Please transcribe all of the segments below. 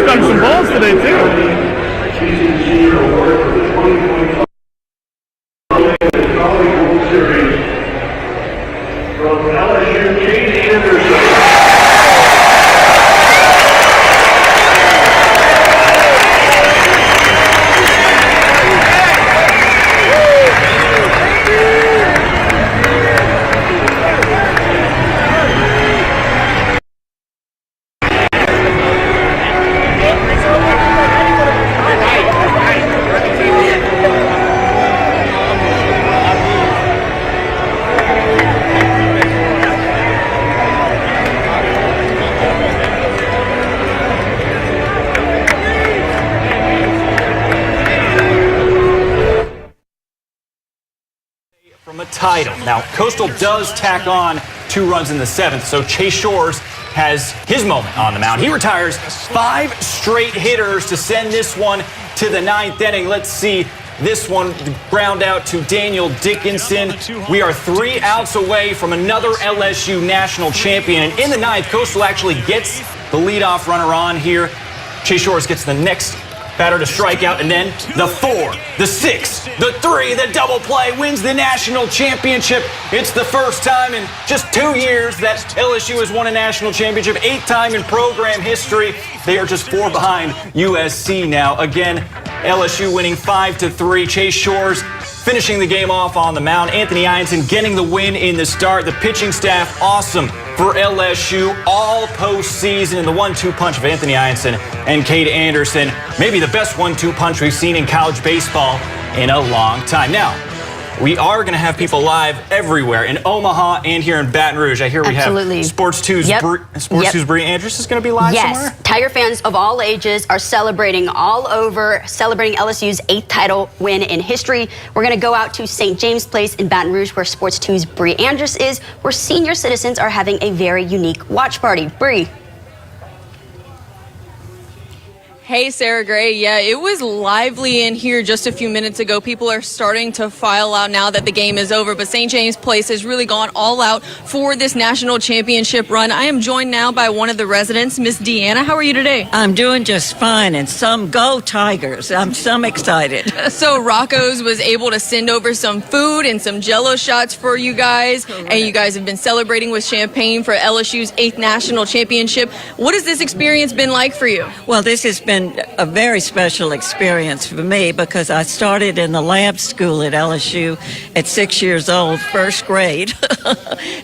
Stuck some balls today too. From a title. Now, Coastal does tack on 2 runs in the 7th, so Chase Shores has his moment on the mound. He retires 5 straight hitters to send this one to the 9th inning. Let's see this one ground out to Daniel Dickinson. We are 3 outs away from another LSU national champion. And in the 9th, Coastal actually gets the leadoff runner on here. Chase Shores gets the next batter to strike out, and then the 4, the 6, the 3, the double play wins the national championship. It's the first time in just 2 years that LSU has won a national championship, 8th time in program history. They are just 4 behind USC now. Again, LSU winning 5-3. Chase Shores finishing the game off on the mound. Anthony Ianson getting the win in the start. The pitching staff awesome for LSU all postseason. And the 1-2 punch of Anthony Ianson and Cade Anderson, maybe the best 1-2 punch we've seen in college baseball in a long time. Now, we are going to have people live everywhere in Omaha and here in Baton Rouge. I hear we have Sports 2's Bree Andrews is going to be live somewhere. Yes, Tiger fans of all ages are celebrating all over, celebrating LSU's 8th title win in history. We're going to go out to St. James Place in Baton Rouge, where Sports 2's Bree Andrews is, where senior citizens are having a very unique watch party. Bree. Hey, Sarah Gray. Yeah, it was lively in here just a few minutes ago. People are starting to file out now that the game is over, but St. James Place has really gone all out for this national championship run. I am joined now by one of the residents, Miss Deanna. How are you today? I'm doing just fine, and some go Tigers. I'm so excited. So Rocco's was able to send over some food and some Jell-O shots for you guys, and you guys have been celebrating with champagne for LSU's 8th national championship. What has this experience been like for you? Well, this has been a very special experience for me because I started in the lab school at LSU at 6 years old, first grade.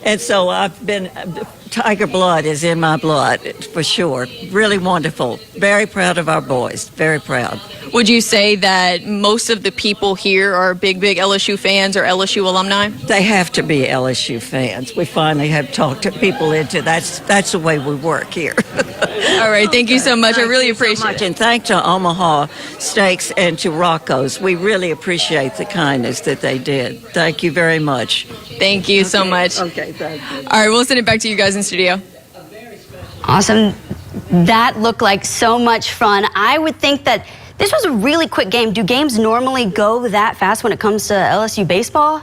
And so I've been, Tiger blood is in my blood for sure. Really wonderful. Very proud of our boys. Very proud. Would you say that most of the people here are big LSU fans or LSU alumni? They have to be LSU fans. We finally have talked to people into that's the way we work here. All right, thank you so much. I really appreciate it. And thanks to Omaha Steaks and to Rocco's. We really appreciate the kindness that they did. Thank you very much. Thank you so much. Okay, thank you. All right, we'll send it back to you guys in studio. A very special Awesome. That looked like so much fun. I would think that this was a really quick game. Do games normally go that fast when it comes to LSU baseball?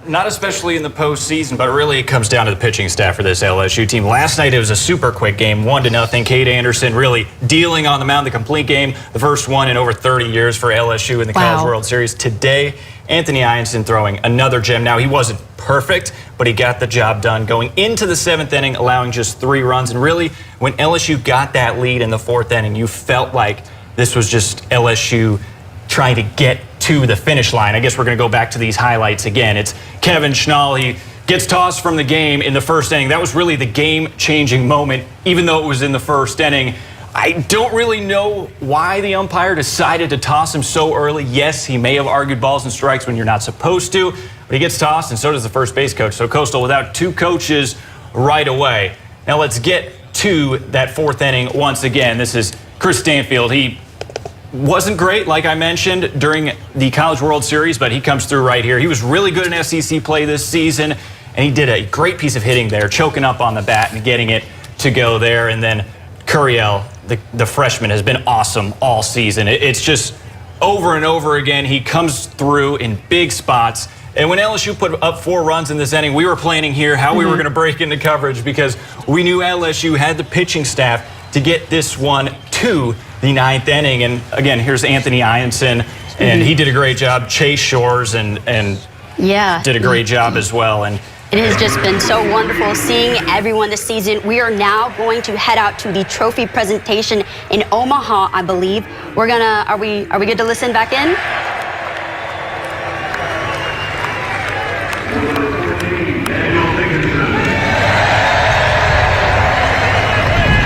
Not especially in the postseason, but really it comes down to the pitching staff for this LSU team. Last night it was a super quick game, 1-0. Cade Anderson really dealing on the mound, the complete game, the first one in over 30 years for LSU in the College World Series. Today, Anthony Ianson throwing another gem. Now, he wasn't perfect, but he got the job done going into the 7th inning, allowing just 3 runs. And really, when LSU got that lead in the 4th inning, you felt like this was just LSU trying to get to the finish line. I guess we're going to go back to these highlights again. It's Kevin Schnall. He gets tossed from the game in the 1st inning. That was really the game-changing moment, even though it was in the 1st inning. I don't really know why the umpire decided to toss him so early. Yes, he may have argued balls and strikes when you're not supposed to, but he gets tossed, and so does the first base coach. So Coastal without 2 coaches right away. Now let's get to that 4th inning once again. This is Chris Stanfield. He wasn't great, like I mentioned, during the College World Series, but he comes through right here. He was really good in SEC play this season, and he did a great piece of hitting there, choking up on the bat and getting it to go there. And then Curiel, the freshman, has been awesome all season. It's just over and over again. He comes through in big spots. And when LSU put up 4 runs in this inning, we were planning here how we were going to break into coverage because we knew LSU had the pitching staff to get this one to the 9th inning. And again, here's Anthony Ianson, and he did a great job. Chase Shores and did a great job as well. And it has just been so wonderful seeing everyone this season. We are now going to head out to the trophy presentation in Omaha, I believe. Are we good to listen back in?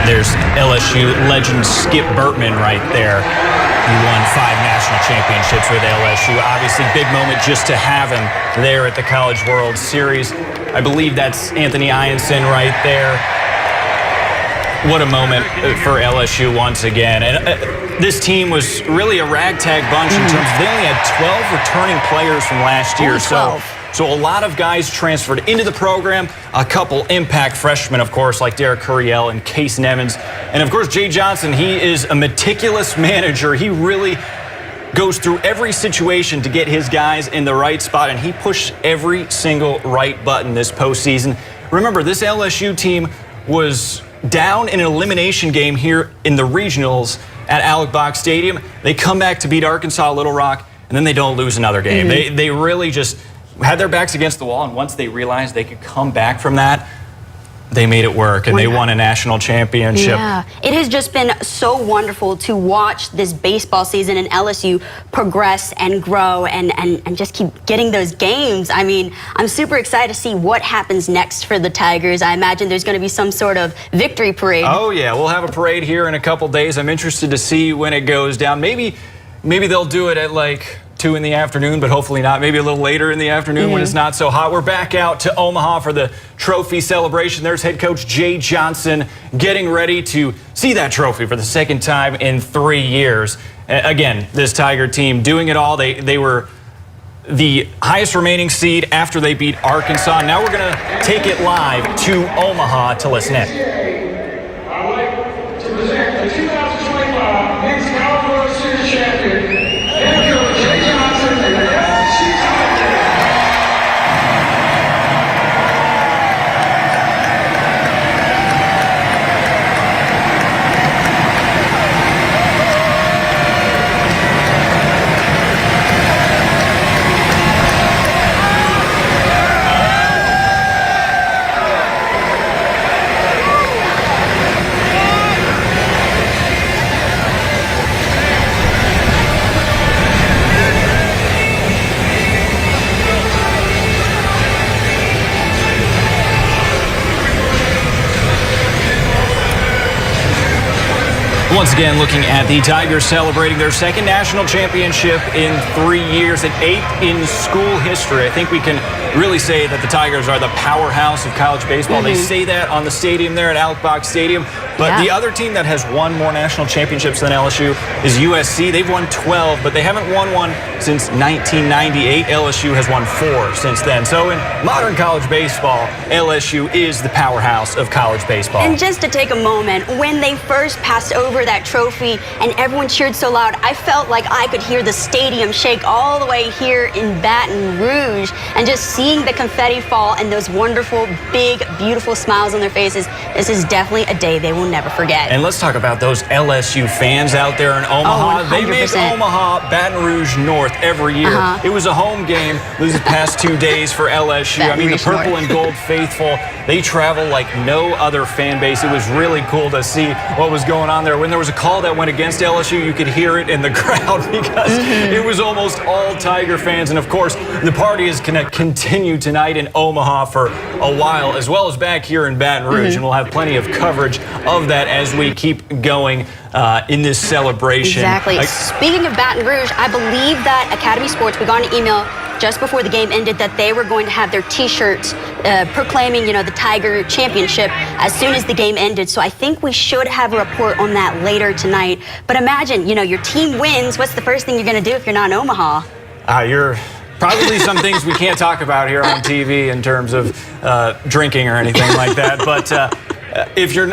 There's LSU legend Skip Bertman right there. He won 5 national championships with LSU. Obviously, big moment just to have him there at the College World Series. I believe that's Anthony Ianson right there. What a moment for LSU once again. And this team was really a ragtag bunch in terms of they only had 12 returning players from last year. So a lot of guys transferred into the program, a couple impact freshmen, of course, like Derek Curiel and Case Nevins. And, of course, Jay Johnson, he is a meticulous manager. He really goes through every situation to get his guys in the right spot, and he pushed every single right button this postseason. Remember, this LSU team was down in an elimination game here in the regionals at Alex Box Stadium. They come back to beat Arkansas Little Rock, and then they don't lose another game. They really just had their backs against the wall, and once they realized they could come back from that, they made it work, and they won a national championship. Yeah, it has just been so wonderful to watch this baseball season and LSU progress and grow and just keep getting those games. I mean, I'm super excited to see what happens next for the Tigers. I imagine there's going to be some sort of victory parade. Oh, yeah, we'll have a parade here in a couple days. I'm interested to see when it goes down. Maybe they'll do it at like 2 in the afternoon, but hopefully not. Maybe a little later in the afternoon when it's not so hot. We're back out to Omaha for the trophy celebration. There's head coach Jay Johnson getting ready to see that trophy for the 2nd time in 3 years. Again, this Tiger team doing it all. They were the highest remaining seed after they beat Arkansas. Now we're going to take it live to Omaha to listen in. I'd like to present the 2025 Men's College World Series champion, head coach Jay Johnson and the LSU Tigers. Once again, looking at the Tigers celebrating their 2nd national championship in 3 years and 8th in school history. I think we can really say that the Tigers are the powerhouse of college baseball. They say that on the stadium there at Alex Box Stadium. But the other team that has won more national championships than LSU is USC. They've won 12, but they haven't won one since 1998. LSU has won 4 since then. So in modern college baseball, LSU is the powerhouse of college baseball. And just to take a moment, when they first passed over that trophy and everyone cheered so loud, I felt like I could hear the stadium shake all the way here in Baton Rouge. And just seeing the confetti fall and those wonderful, big, beautiful smiles on their faces, this is definitely a day they will never forget. And let's talk about those LSU fans out there in Omaha. Oh, they make Omaha Baton Rouge North every year. It was a home game these past 2 days for LSU. I mean, the purple and gold faithful, they travel like no other fan base. It was really cool to see what was going on there. When there was a call that went against LSU, you could hear it in the crowd because it was almost all Tiger fans. And of course, the party is going to continue tonight in Omaha for a while, as well as back here in Baton Rouge. And we'll have plenty of coverage of that as we keep going in this celebration. Exactly. Speaking of Baton Rouge, I believe that Academy Sports, we got an email just before the game ended that they were going to have their T-shirts proclaiming, the Tiger Championship as soon as the game ended. So I think we should have a report on that later tonight. But imagine, your team wins. What's the first thing you're going to do if you're not in Omaha? You're probably some things we can't talk about here on TV in terms of drinking or anything like that. But if you're,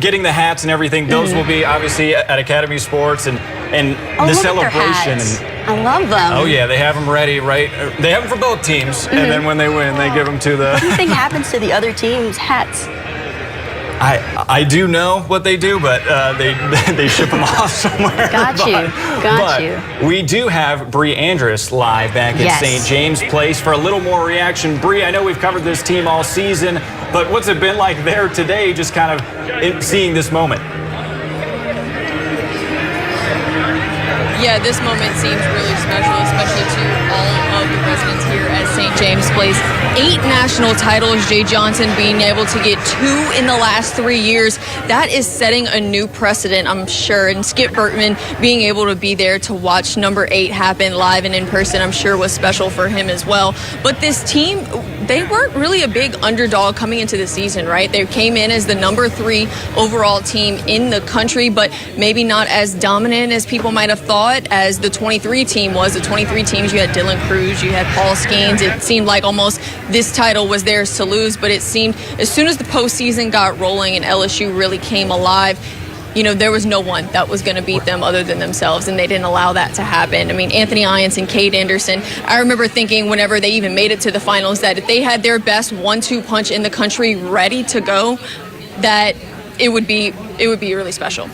getting the hats and everything, those will be obviously at Academy Sports and the celebration. I love them. Oh yeah, they have them ready, right? They have them for both teams, and then when they win, they give them to the. What do you think happens to the other team's hats? I do know what they do, but they ship them off somewhere. Got you. We do have Bree Andrus live back at St. James Place for a little more reaction. Bree, I know we've covered this team all season, but what's it been like there today, just kind of seeing this moment? Yeah, this moment seems really special, especially to all of the residents here at St. James Place. 8 national titles, Jay Johnson being able to get 2 in the last 3 years. That is setting a new precedent, I'm sure. And Skip Bertman being able to be there to watch number 8 happen live and in person, I'm sure was special for him as well. But this team, they weren't really a big underdog coming into the season, right? They came in as the number 3 overall team in the country, but maybe not as dominant as people might have thought as the 23 team was. The 23 teams, you had Dylan Cruz, you had Paul Skeens. It seemed like almost this title was theirs to lose, but it seemed as soon as the postseason got rolling and LSU really came alive, there was no one that was going to beat them other than themselves, and they didn't allow that to happen. I mean, Anthony Irons and Cade Anderson, I remember thinking whenever they even made it to the finals that if they had their best 1-2 punch in the country ready to go, that it would be really special.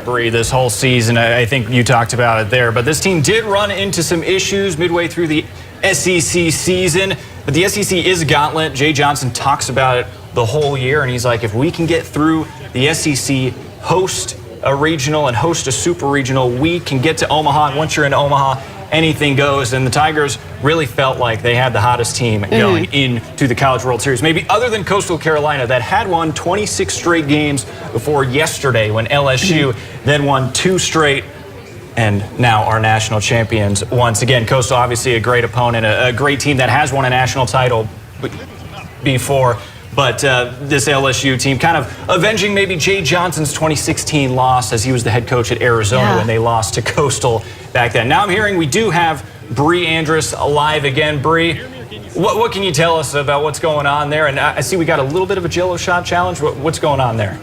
This whole season, I think you talked about it there, but this team did run into some issues midway through the SEC season, but the SEC is a gauntlet. Jay Johnson talks about it the whole year, and he's like, if we can get through the SEC, host a regional and host a super regional, we can get to Omaha, and once you're in Omaha, anything goes. And the Tigers really felt like they had the hottest team going into the College World Series, maybe other than Coastal Carolina that had won 26 straight games before yesterday when LSU then won 2 straight and now are national champions once again. Coastal obviously a great opponent, a great team that has won a national title before. But this LSU team kind of avenging maybe Jay Johnson's 2016 loss as he was the head coach at Arizona when they lost to Coastal back then. Now I'm hearing we do have Bree Andrus alive again. Bree, what can you tell us about what's going on there? And I see we got a little bit of a Jello shot challenge. What's going on there?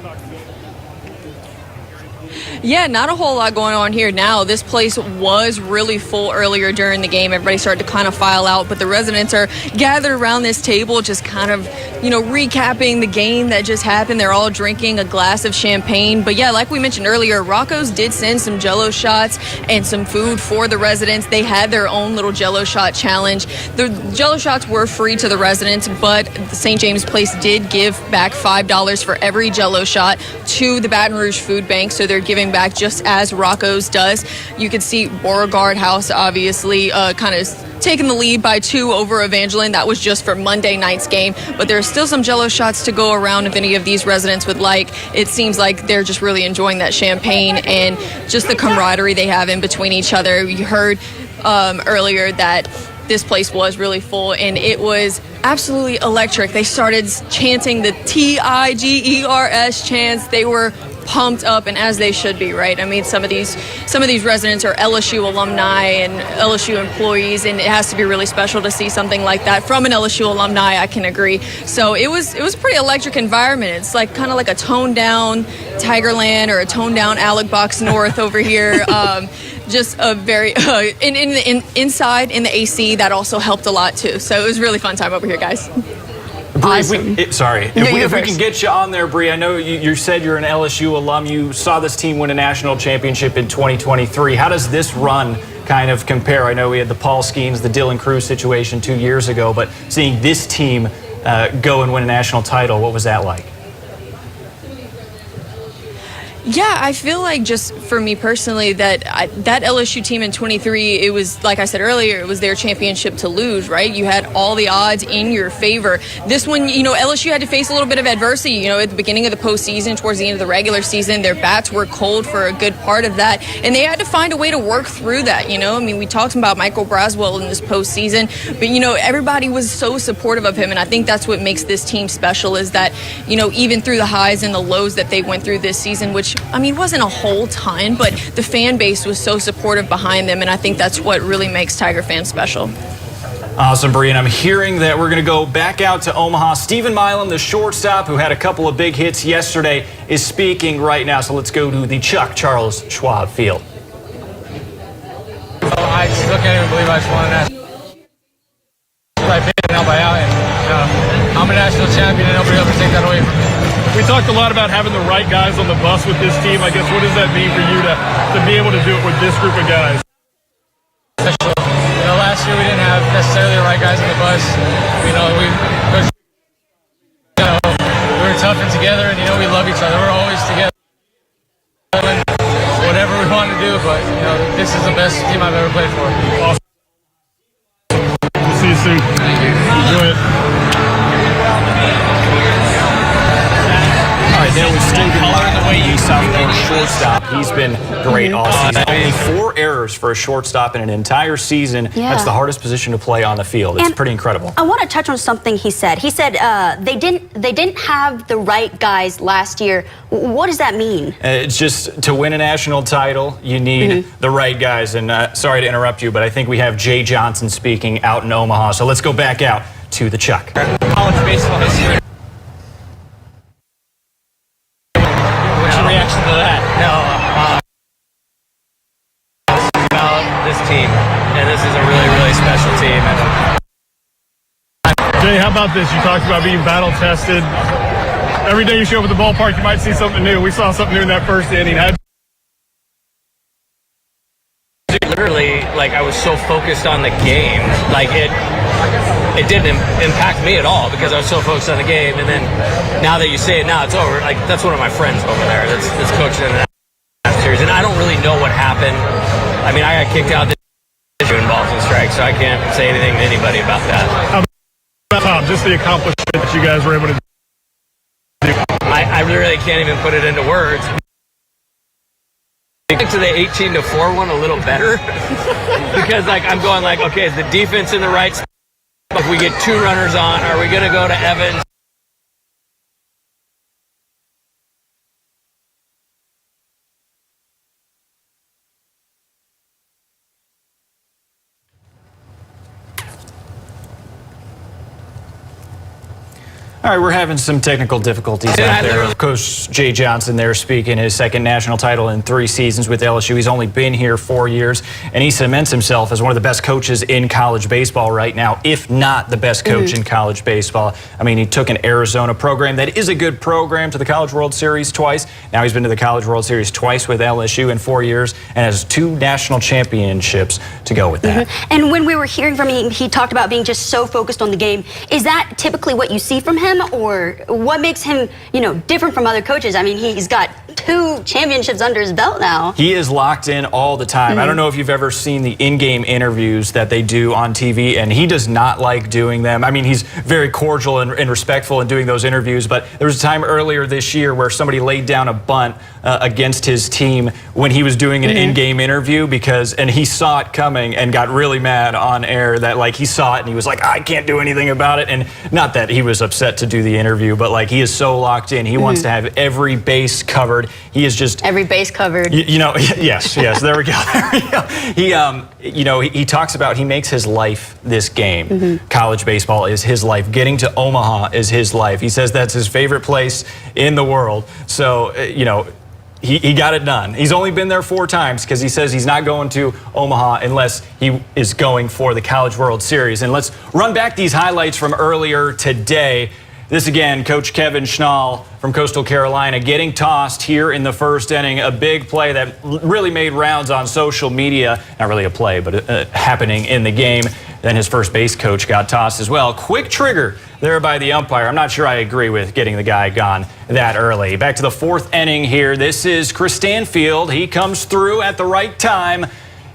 Yeah, not a whole lot going on here now. This place was really full earlier during the game. Everybody started to kind of file out, but the residents are gathered around this table just kind of, recapping the game that just happened. They're all drinking a glass of champagne. But yeah, like we mentioned earlier, Rocco's did send some Jello shots and some food for the residents. They had their own little Jello shot challenge. The Jello shots were free to the residents, but the St. James Place did give back $5 for every Jello shot to the Baton Rouge Food Bank. So they're giving back just as Rocco's does. You could see Beauregard House obviously kind of taking the lead by 2 over Evangeline. That was just for Monday night's game, but there's still some Jello shots to go around if any of these residents would like. It seems like they're just really enjoying that champagne and just the camaraderie they have in between each other. You heard earlier that this place was really full, and it was absolutely electric. They started chanting the TIGERS chants. They were pumped up, and as they should be, right? I mean, some of these residents are LSU alumni and LSU employees, and it has to be really special to see something like that from an LSU alumni. I can agree. So it was a pretty electric environment. It's like kind of like a toned down Tigerland or a toned down Alec Box North over here. Just a very inside in the AC, that also helped a lot too. So it was a really fun time over here, guys. Awesome. If we can get you on there, Bree, I know you said you're an LSU alum. You saw this team win a national championship in 2023. How does this run kind of compare? I know we had the Paul Skeens, the Dylan Cruz situation 2 years ago, but seeing this team go and win a national title, what was that like? Yeah, I feel like just for me personally that LSU team in 23, it was, like I said earlier, it was their championship to lose, right? You had all the odds in your favor. This one, LSU had to face a little bit of adversity, at the beginning of the postseason, towards the end of the regular season. Their bats were cold for a good part of that, and they had to find a way to work through that, I mean, we talked about Michael Braswell in this postseason, but, everybody was so supportive of him, and I think that's what makes this team special is that, even through the highs and the lows that they went through this season, which I mean, it wasn't a whole ton, but the fan base was so supportive behind them, and I think that's what really makes Tiger fans special. Awesome, Bree, and I'm hearing that we're going to go back out to Omaha. Stephen Milam, the shortstop, who had a couple of big hits yesterday, is speaking right now. So let's go to the Chuck Charles Schwab Field. I still can't even believe I just won a national. I picked it out by out, and I'm a national champion, and nobody will ever take that away from me. We talked a lot about having the right guys on the bus with this team. I guess, what does that mean for you to be able to do it with this group of guys? Special. Last year we didn't have necessarily the right guys on the bus. We were tough and together, and we love each other. We're always together. Whatever we want to do, but this is the best team I've ever played for. Awesome. We'll see you soon. Thank you. Enjoy it. There was Stephen Milam, the sophomore shortstop. He's been great all season. Only 4 errors for a shortstop in an entire season. Yeah. That's the hardest position to play on the field. It's pretty incredible. I want to touch on something he said. He said they didn't have the right guys last year. What does that mean? It's just to win a national title, you need the right guys. And sorry to interrupt you, but I think we have Jay Johnson speaking out in Omaha. So let's go back out to the Chuck. College baseball history. Reaction to that? No, about this team, and this is a really, really special team. Jay, how about this? You talked about being battle tested. Every day you show up at the ballpark, you might see something new. We saw something new in that first inning. Literally, I was so focused on the game, it didn't impact me at all because I was so focused on the game. And then now that you say it, now it's over. That's one of my friends over there that's coaching in the series, and I don't really know what happened. I mean, I got kicked out this year in balls and strikes, so I can't say anything to anybody about that. Just the accomplishment that you guys were able to do. I really can't even put it into words. To the 18-4 one a little better because I'm going okay, is the defense in the right spot? If we get 2 runners on, are we going to go to Evans? All right, we're having some technical difficulties out there. Coach Jay Johnson there speaking, his second national title in 3 seasons with LSU. He's only been here 4 years, and he cements himself as one of the best coaches in college baseball right now, if not the best coach in college baseball. I mean, he took an Arizona program that is a good program to the College World Series twice. Now he's been to the College World Series twice with LSU in 4 years and has 2 national championships to go with that. And when we were hearing from him, he talked about being just so focused on the game. Is that typically what you see from him? Or what makes him, different from other coaches? I mean, he's got 2 championships under his belt now. He is locked in all the time. I don't know if you've ever seen the in-game interviews that they do on TV, and he does not like doing them. I mean, he's very cordial and respectful in doing those interviews, but there was a time earlier this year where somebody laid down a bunt against his team when he was doing an in-game interview and he saw it coming and got really mad on air that, like, he saw it and he was like, I can't do anything about it. And not that he was upset to do the interview, but like, he is so locked in. He wants to have every base covered. He is just every base covered. Yes, there we go. He talks about, he makes his life this game. College baseball is his life. Getting to Omaha is his life. He says that's his favorite place in the world. So, he got it done. He's only been there 4 times because he says he's not going to Omaha unless he is going for the College World Series. And let's run back these highlights from earlier today. This again, Coach Kevin Schnall from Coastal Carolina getting tossed here in the first inning. A big play that really made rounds on social media. Not really a play, but happening in the game. Then his first base coach got tossed as well. Quick trigger there by the umpire. I'm not sure I agree with getting the guy gone that early. Back to the 4th inning here. This is Chris Stanfield. He comes through at the right time.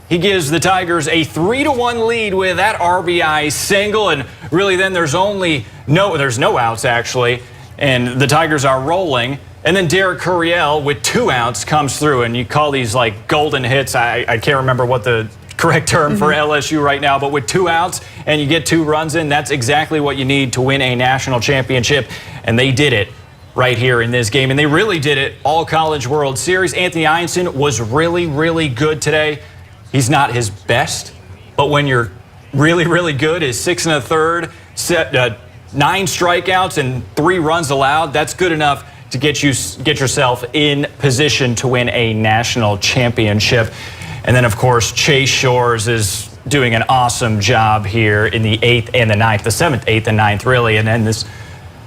He gives the Tigers a 3-1 lead with that RBI single, and really then there's no outs actually, and the Tigers are rolling. And then Derek Curiel with 2 outs comes through, and you call these like golden hits. I can't remember what the correct term for LSU right now, but with 2 outs and you get 2 runs in, that's exactly what you need to win a national championship, and they did it right here in this game, and they really did it all College World Series. Anthony Einstein was really, really good today. He's not his best, but when you're really, really good, is 6 1/3, 9 strikeouts and 3 runs allowed. That's good enough to get yourself in position to win a national championship. And then, of course, Chase Shores is doing an awesome job here in the 8th and the 9th, the 7th, 8th, and 9th, really. And then this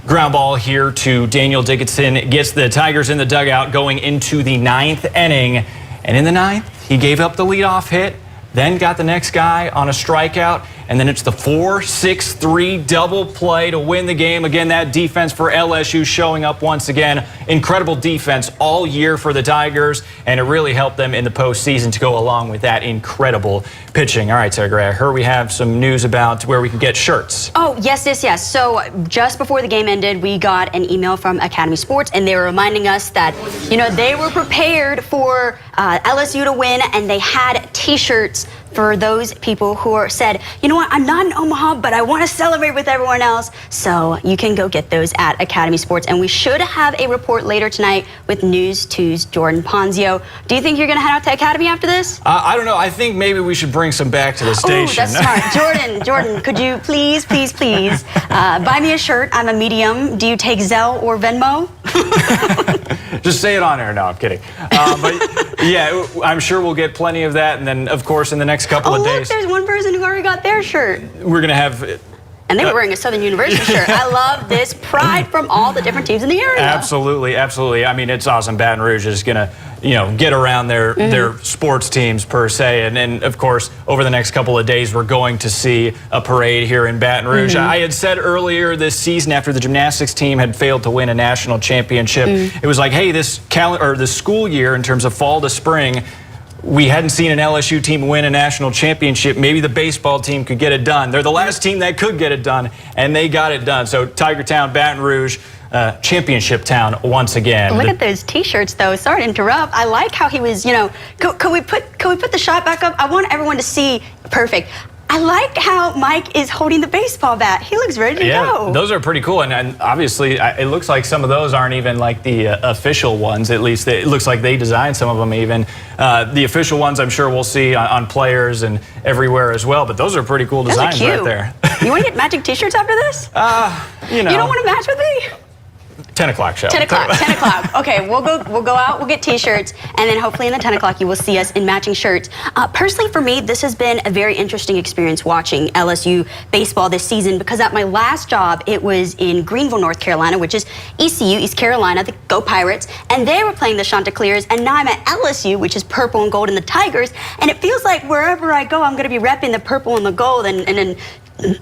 ground ball here to Daniel Dickinson gets the Tigers in the dugout going into the 9th inning. And in the 9th, he gave up the leadoff hit, then got the next guy on a strikeout, and then it's the 4-6-3 double play to win the game. Again, that defense for LSU showing up once again. Incredible defense all year for the Tigers, and it really helped them in the postseason to go along with that incredible pitching. All right, Sarah Gray, I heard we have some news about where we can get shirts. Oh, yes. So just before the game ended, we got an email from Academy Sports, and they were reminding us that, they were prepared for LSU to win, and they had T-shirts for those people who said, you know what, I'm not in Omaha, but I want to celebrate with everyone else. So you can go get those at Academy Sports. And we should have a report later tonight with News 2's Jordan Ponzio. Do you think you're going to head out to Academy after this? I don't know. I think maybe we should bring some back to the station. Oh, that's smart. Jordan, could you please buy me a shirt? I'm a medium. Do you take Zelle or Venmo? Just say it on air. No, I'm kidding. But yeah, I'm sure we'll get plenty of that. And then, of course, in the next couple of days. Look, there's one person who already got their shirt. We're going to have... And they were wearing a Southern University shirt. I love this pride from all the different teams in the area. Absolutely. I mean, it's awesome. Baton Rouge is going to, get around their sports teams per se. And of course, over the next couple of days, we're going to see a parade here in Baton Rouge. I had said earlier this season, after the gymnastics team had failed to win a national championship, it was like, hey, this school year in terms of fall to spring, we hadn't seen an LSU team win a national championship. Maybe the baseball team could get it done. They're the last team that could get it done, and they got it done. So Tiger Town, Baton Rouge, championship town once again. Look at those T-shirts, though. Sorry to interrupt. I like how he was, could we put the shot back up? I want everyone to see. Perfect. I like how Mike is holding the baseball bat. He looks ready to go. Those are pretty cool. And obviously, it looks like some of those aren't even like the official ones. At least it looks like they designed some of them even. The official ones, I'm sure we'll see on players and everywhere as well. But those are pretty cool designs right there. You want to get matching T-shirts after this? You don't want to match with me? 10 o'clock show. 10 o'clock. 10 o'clock. Okay, we'll go out, we'll get T-shirts, and then hopefully in the 10 o'clock you will see us in matching shirts. Personally, for me, this has been a very interesting experience watching LSU baseball this season, because at my last job, it was in Greenville, North Carolina, which is ECU, East Carolina, the Go Pirates, and they were playing the Chanticleers, and now I'm at LSU, which is purple and gold, and the Tigers, and it feels like wherever I go, I'm going to be repping the purple and the gold, and then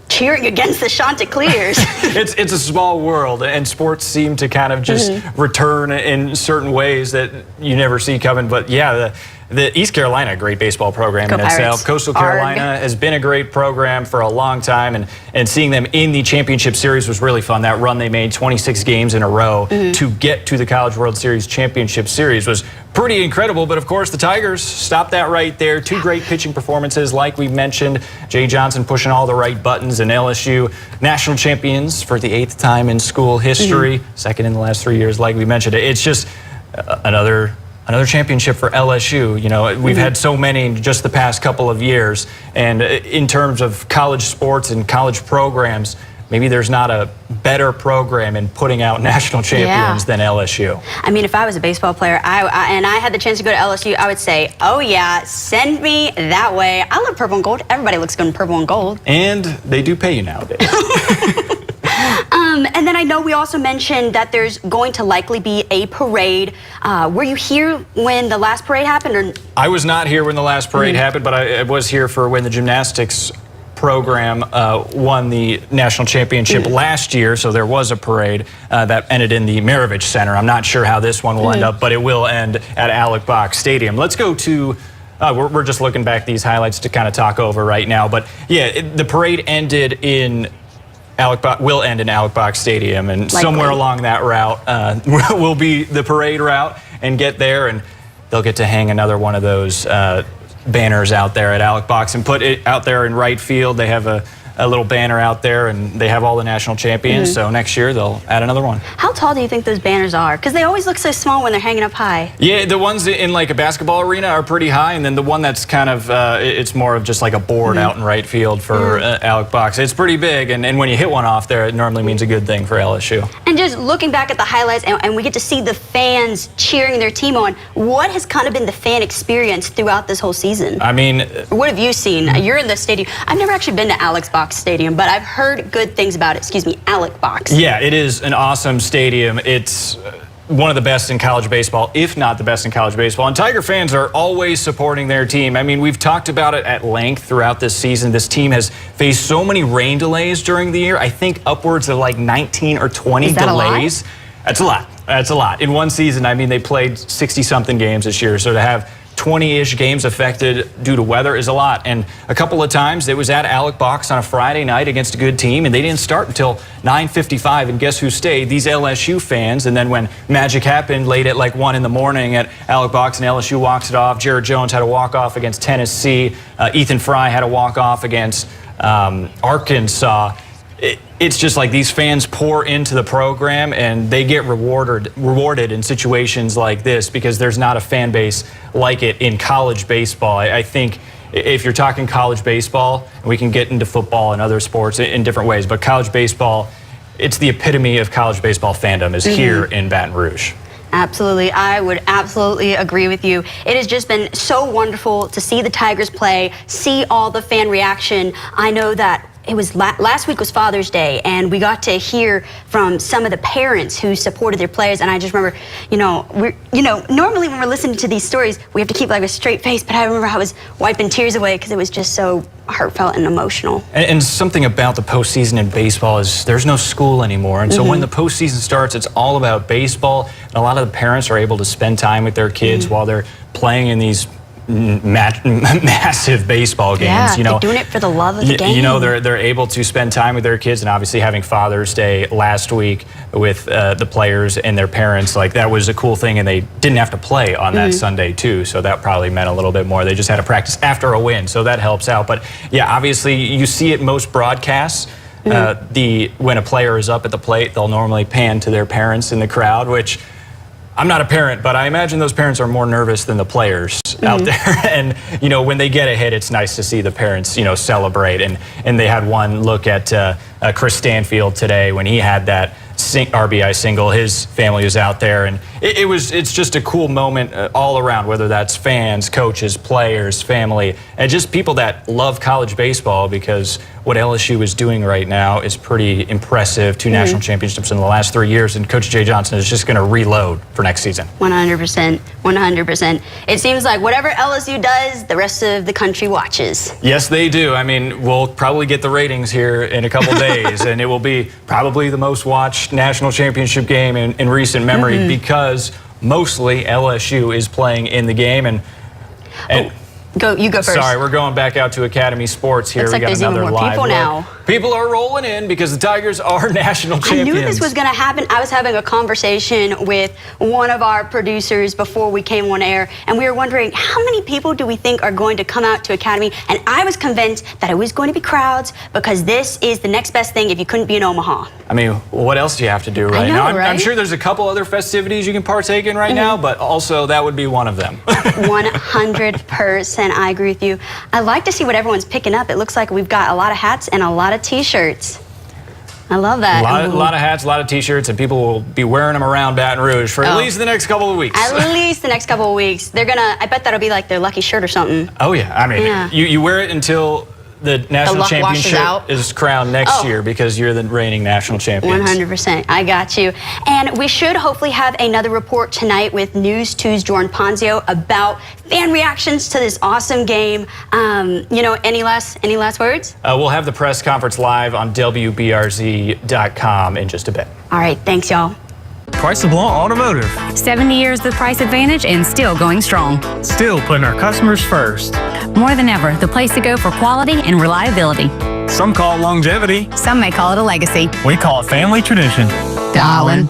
cheering against the Chanticleers. It's a small world, and sports seem to kind of just return in certain ways that you never see coming. But yeah, the East Carolina, a great baseball program Go in Pirates. itself. Coastal Carolina has been a great program for a long time, and seeing them in the championship series was really fun. That run they made, 26 games in a row to get to the College World Series championship series, was pretty incredible. But of course, the Tigers stopped that right there. Two great pitching performances, like we mentioned. Jay Johnson pushing all the right buttons, and LSU national champions for the 8th time in school history, second in the last 3 years, like we mentioned. It's just another championship for LSU. You know, we've had so many in just the past couple of years, and in terms of college sports and college programs, maybe there's not a better program in putting out national champions than LSU. I mean, if I was a baseball player and I had the chance to go to LSU, I would say, oh yeah, send me that way. I love purple and gold. Everybody looks good in purple and gold. And they do pay you nowadays. And then I know we also mentioned that there's going to likely be a parade. Were you here when the last parade happened? Or? I was not here when the last parade happened, but I was here for when the gymnastics program won the national championship last year, so there was a parade that ended in the Maravich Center. I'm not sure how this one will end up, but it will end at Alec Box Stadium. Let's go to we're just looking back these highlights to kind of talk over right now, but yeah, the parade ended in will end in Alec Box Stadium, and somewhere along that route will be the parade route, and get there, and they'll get to hang another one of those banners out there at Alec Box and put it out there in right field. They have a little banner out there, and they have all the national champions, so next year they'll add another one. How tall do you think those banners are? Because they always look so small when they're hanging up high. Yeah, the ones in like a basketball arena are pretty high, and then the one that's kind of, it's more of just like a board out in right field for Alec Box. It's pretty big, and when you hit one off there, it normally means a good thing for LSU. And just looking back at the highlights, and we get to see the fans cheering their team on, what has kind of been the fan experience throughout this whole season? I mean, what have you seen? You're in the stadium. I've never actually been to Alex Box Stadium, but I've heard good things about it. Excuse me, Alec Box. Yeah, it is an awesome stadium. It's one of the best in college baseball, if not the best in college baseball. And Tiger fans are always supporting their team. I mean, we've talked about it at length throughout this season. This team has faced so many rain delays during the year. I think upwards of like 19 or 20 delays. That's a lot. That's a lot. In one season, I mean, they played 60-something games this year. So to have 20-ish games affected due to weather is a lot. And a couple of times it was at Alec Box on a Friday night against a good team, and they didn't start until 9:55. And guess who stayed? These LSU fans. And then when magic happened late at like 1 in the morning at Alec Box, and LSU walks it off, Jared Jones had a walk-off against Tennessee. Ethan Fry had a walk-off against Arkansas. It's just like these fans pour into the program, and they get rewarded in situations like this, because there's not a fan base like it in college baseball. I think if you're talking college baseball, and we can get into football and other sports in different ways, but college baseball, it's the epitome of college baseball fandom is here in Baton Rouge. Absolutely. I would absolutely agree with you. It has just been so wonderful to see the Tigers play, see all the fan reaction. I know that it was last week was Father's Day, and we got to hear from some of the parents who supported their players. And I just remember, normally when we're listening to these stories, we have to keep like a straight face. But I remember I was wiping tears away because it was just so heartfelt and emotional. And something about the postseason in baseball is there's no school anymore. And so when the postseason starts, it's all about baseball. And a lot of the parents are able to spend time with their kids while they're playing in these massive baseball games. Yeah, they're doing it for the love of the game. You know, they're able to spend time with their kids, and obviously having Father's Day last week with the players and their parents, like that was a cool thing, and they didn't have to play on that Sunday too, so that probably meant a little bit more. They just had to practice after a win, so that helps out. But yeah, obviously you see it most broadcasts. When a player is up at the plate, they'll normally pan to their parents in the crowd, which I'm not a parent, but I imagine those parents are more nervous than the players out there. And, when they get a hit, it's nice to see the parents, celebrate. And they had one look at Chris Stanfield today when he had that RBI single. His family is out there, and it's just a cool moment all around, whether that's fans, coaches, players, family, and just people that love college baseball, because what LSU is doing right now is pretty impressive. 2 national championships in the last 3 years, and Coach Jay Johnson is just going to reload for next season. 100%. 100%. It seems like whatever LSU does, the rest of the country watches. Yes, they do. I mean, we'll probably get the ratings here in a couple days, and it will be probably the most watched national championship game in recent memory, because mostly LSU is playing in the game. And you go first. Sorry, we're going back out to Academy Sports here. Looks like there's even more people now. People are rolling in because the Tigers are national champions. I knew this was going to happen. I was having a conversation with one of our producers before we came on air, and we were wondering, how many people do we think are going to come out to Academy? And I was convinced that it was going to be crowds, because this is the next best thing if you couldn't be in Omaha. I mean, what else do you have to do right now? I'm sure there's a couple other festivities you can partake in right now, but also that would be one of them. 100%. I agree with you. I like to see what everyone's picking up. It looks like we've got a lot of hats and a lot of T-shirts. I love that. A lot of hats, a lot of T-shirts, and people will be wearing them around Baton Rouge for at least the next couple of weeks. At least the next couple of weeks. They're gonna, I bet that'll be like their lucky shirt or something. Oh yeah, I mean, you wear it until the national championship is crowned next year, because you're the reigning national champions. 100%. I got you. And we should hopefully have another report tonight with News 2's Jordan Ponzio about fan reactions to this awesome game. You know, any last words? We'll have the press conference live on WBRZ.com in just a bit. All right, thanks, y'all. Price LeBlanc Automotive. 70 years of price advantage and still going strong. Still putting our customers first. More than ever, the place to go for quality and reliability. Some call it longevity. Some may call it a legacy. We call it family tradition. Darling.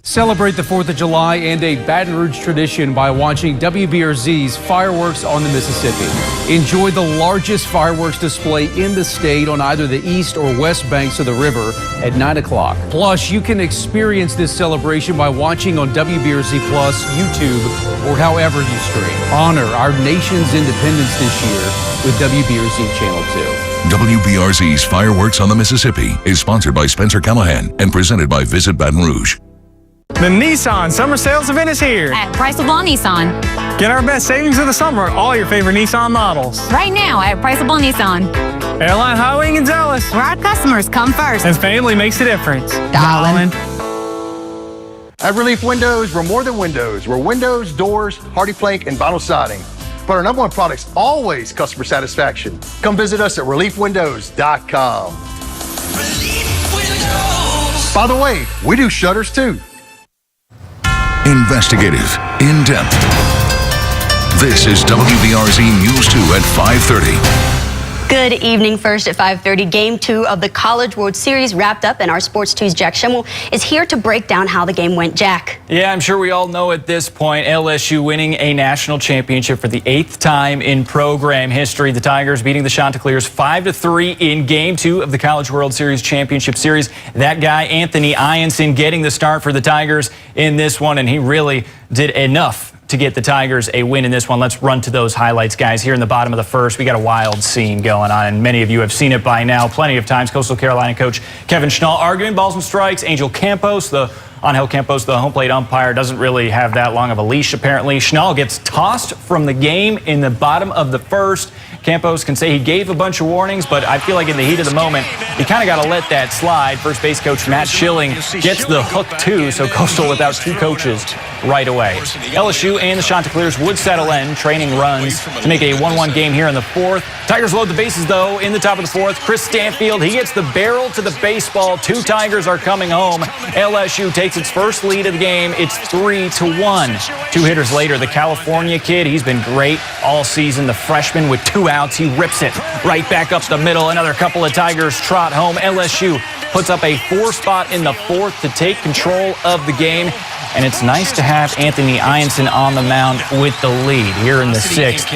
Celebrate the 4th of July and a Baton Rouge tradition by watching WBRZ's Fireworks on the Mississippi. Enjoy the largest fireworks display in the state on either the east or west banks of the river at 9 o'clock. Plus, you can experience this celebration by watching on WBRZ Plus, YouTube, or however you stream. Honor our nation's independence this year with WBRZ Channel 2. WBRZ's Fireworks on the Mississippi is sponsored by Spencer Callahan and presented by Visit Baton Rouge. The Nissan Summer Sales Event is here. At Price LeBlanc Nissan. Get our best savings of the summer on all your favorite Nissan models. Right now at Price LeBlanc Nissan. Airline Highway and Gonzales. Where our customers come first. And family makes a difference. Darling. At Relief Windows, we're more than windows. We're windows, doors, hardy plank, and vinyl siding. But our #1 product's always customer satisfaction. Come visit us at reliefwindows.com. Relief Windows. By the way, we do shutters too. Investigative, in-depth. This is WBRZ News 2 at 5:30. Good evening. First at 5:30, Game 2 of the College World Series wrapped up, and our Sports 2's Jack Schimmel is here to break down how the game went. Jack. Yeah, I'm sure we all know at this point, LSU winning a national championship for the 8th time in program history. The Tigers beating the Chanticleers 5-3 in Game 2 of the College World Series Championship Series. That guy, Anthony Ianson, getting the start for the Tigers in this one, and he really did enough to get the Tigers a win in this one. Let's run to those highlights, guys. Here in the bottom of the first, we got a wild scene going on, and many of you have seen it by now plenty of times. Coastal Carolina coach Kevin Schnall arguing balls and strikes. Angel Campos, Angel Campos, the home plate umpire, doesn't really have that long of a leash, apparently. Schnall gets tossed from the game in the bottom of the first. Campos can say he gave a bunch of warnings, but I feel like in the heat of the moment, you kind of got to let that slide. First base coach Matt Schilling gets the hook too, so Coastal without 2 coaches right away. LSU and the Chanticleers would settle in, training runs to make it a 1-1 game here in the 4th. Tigers load the bases, though, in the top of the 4th. Chris Stanfield, he gets the barrel to the baseball. 2 Tigers are coming home. LSU takes its first lead of the game. It's 3-1. 2 hitters later, the California kid, he's been great all season. The freshman with 2 outs, he rips it right back up the middle. Another couple of Tigers trot home. LSU puts up a 4 spot in the 4th to take control of the game. And it's nice to have Anthony Ianson on the mound with the lead here in the 6th.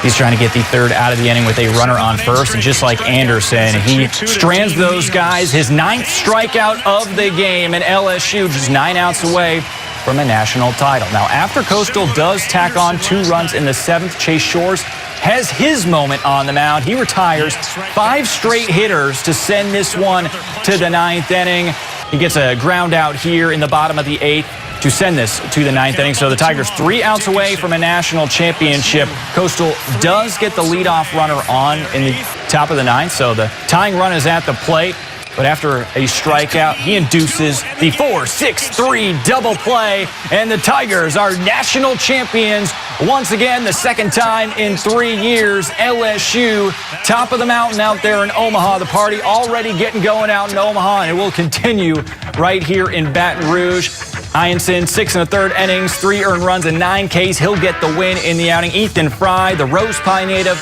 He's trying to get the 3rd out of the inning with a runner on first. And just like Anderson, he strands those guys. His 9th strikeout of the game, and LSU just 9 outs away from a national title. Now, after Coastal does tack on 2 runs in the 7th, Chase Shores has his moment on the mound. He retires 5 straight hitters to send this one to the 9th inning. He gets a ground out here in the bottom of the 8th to send this to the 9th inning. So the Tigers 3 outs away from a national championship. Coastal does get the leadoff runner on in the top of the 9th. So the tying run is at the plate. But after a strikeout, he induces the 4-6-3 double play. And the Tigers are national champions once again, the second time in 3 years. LSU, top of the mountain out there in Omaha. The party already getting going out in Omaha, and it will continue right here in Baton Rouge. Hyenson, 6 1/3 innings, 3 earned runs and 9 Ks. He'll get the win in the outing. Ethan Fry, the Rose Pie native,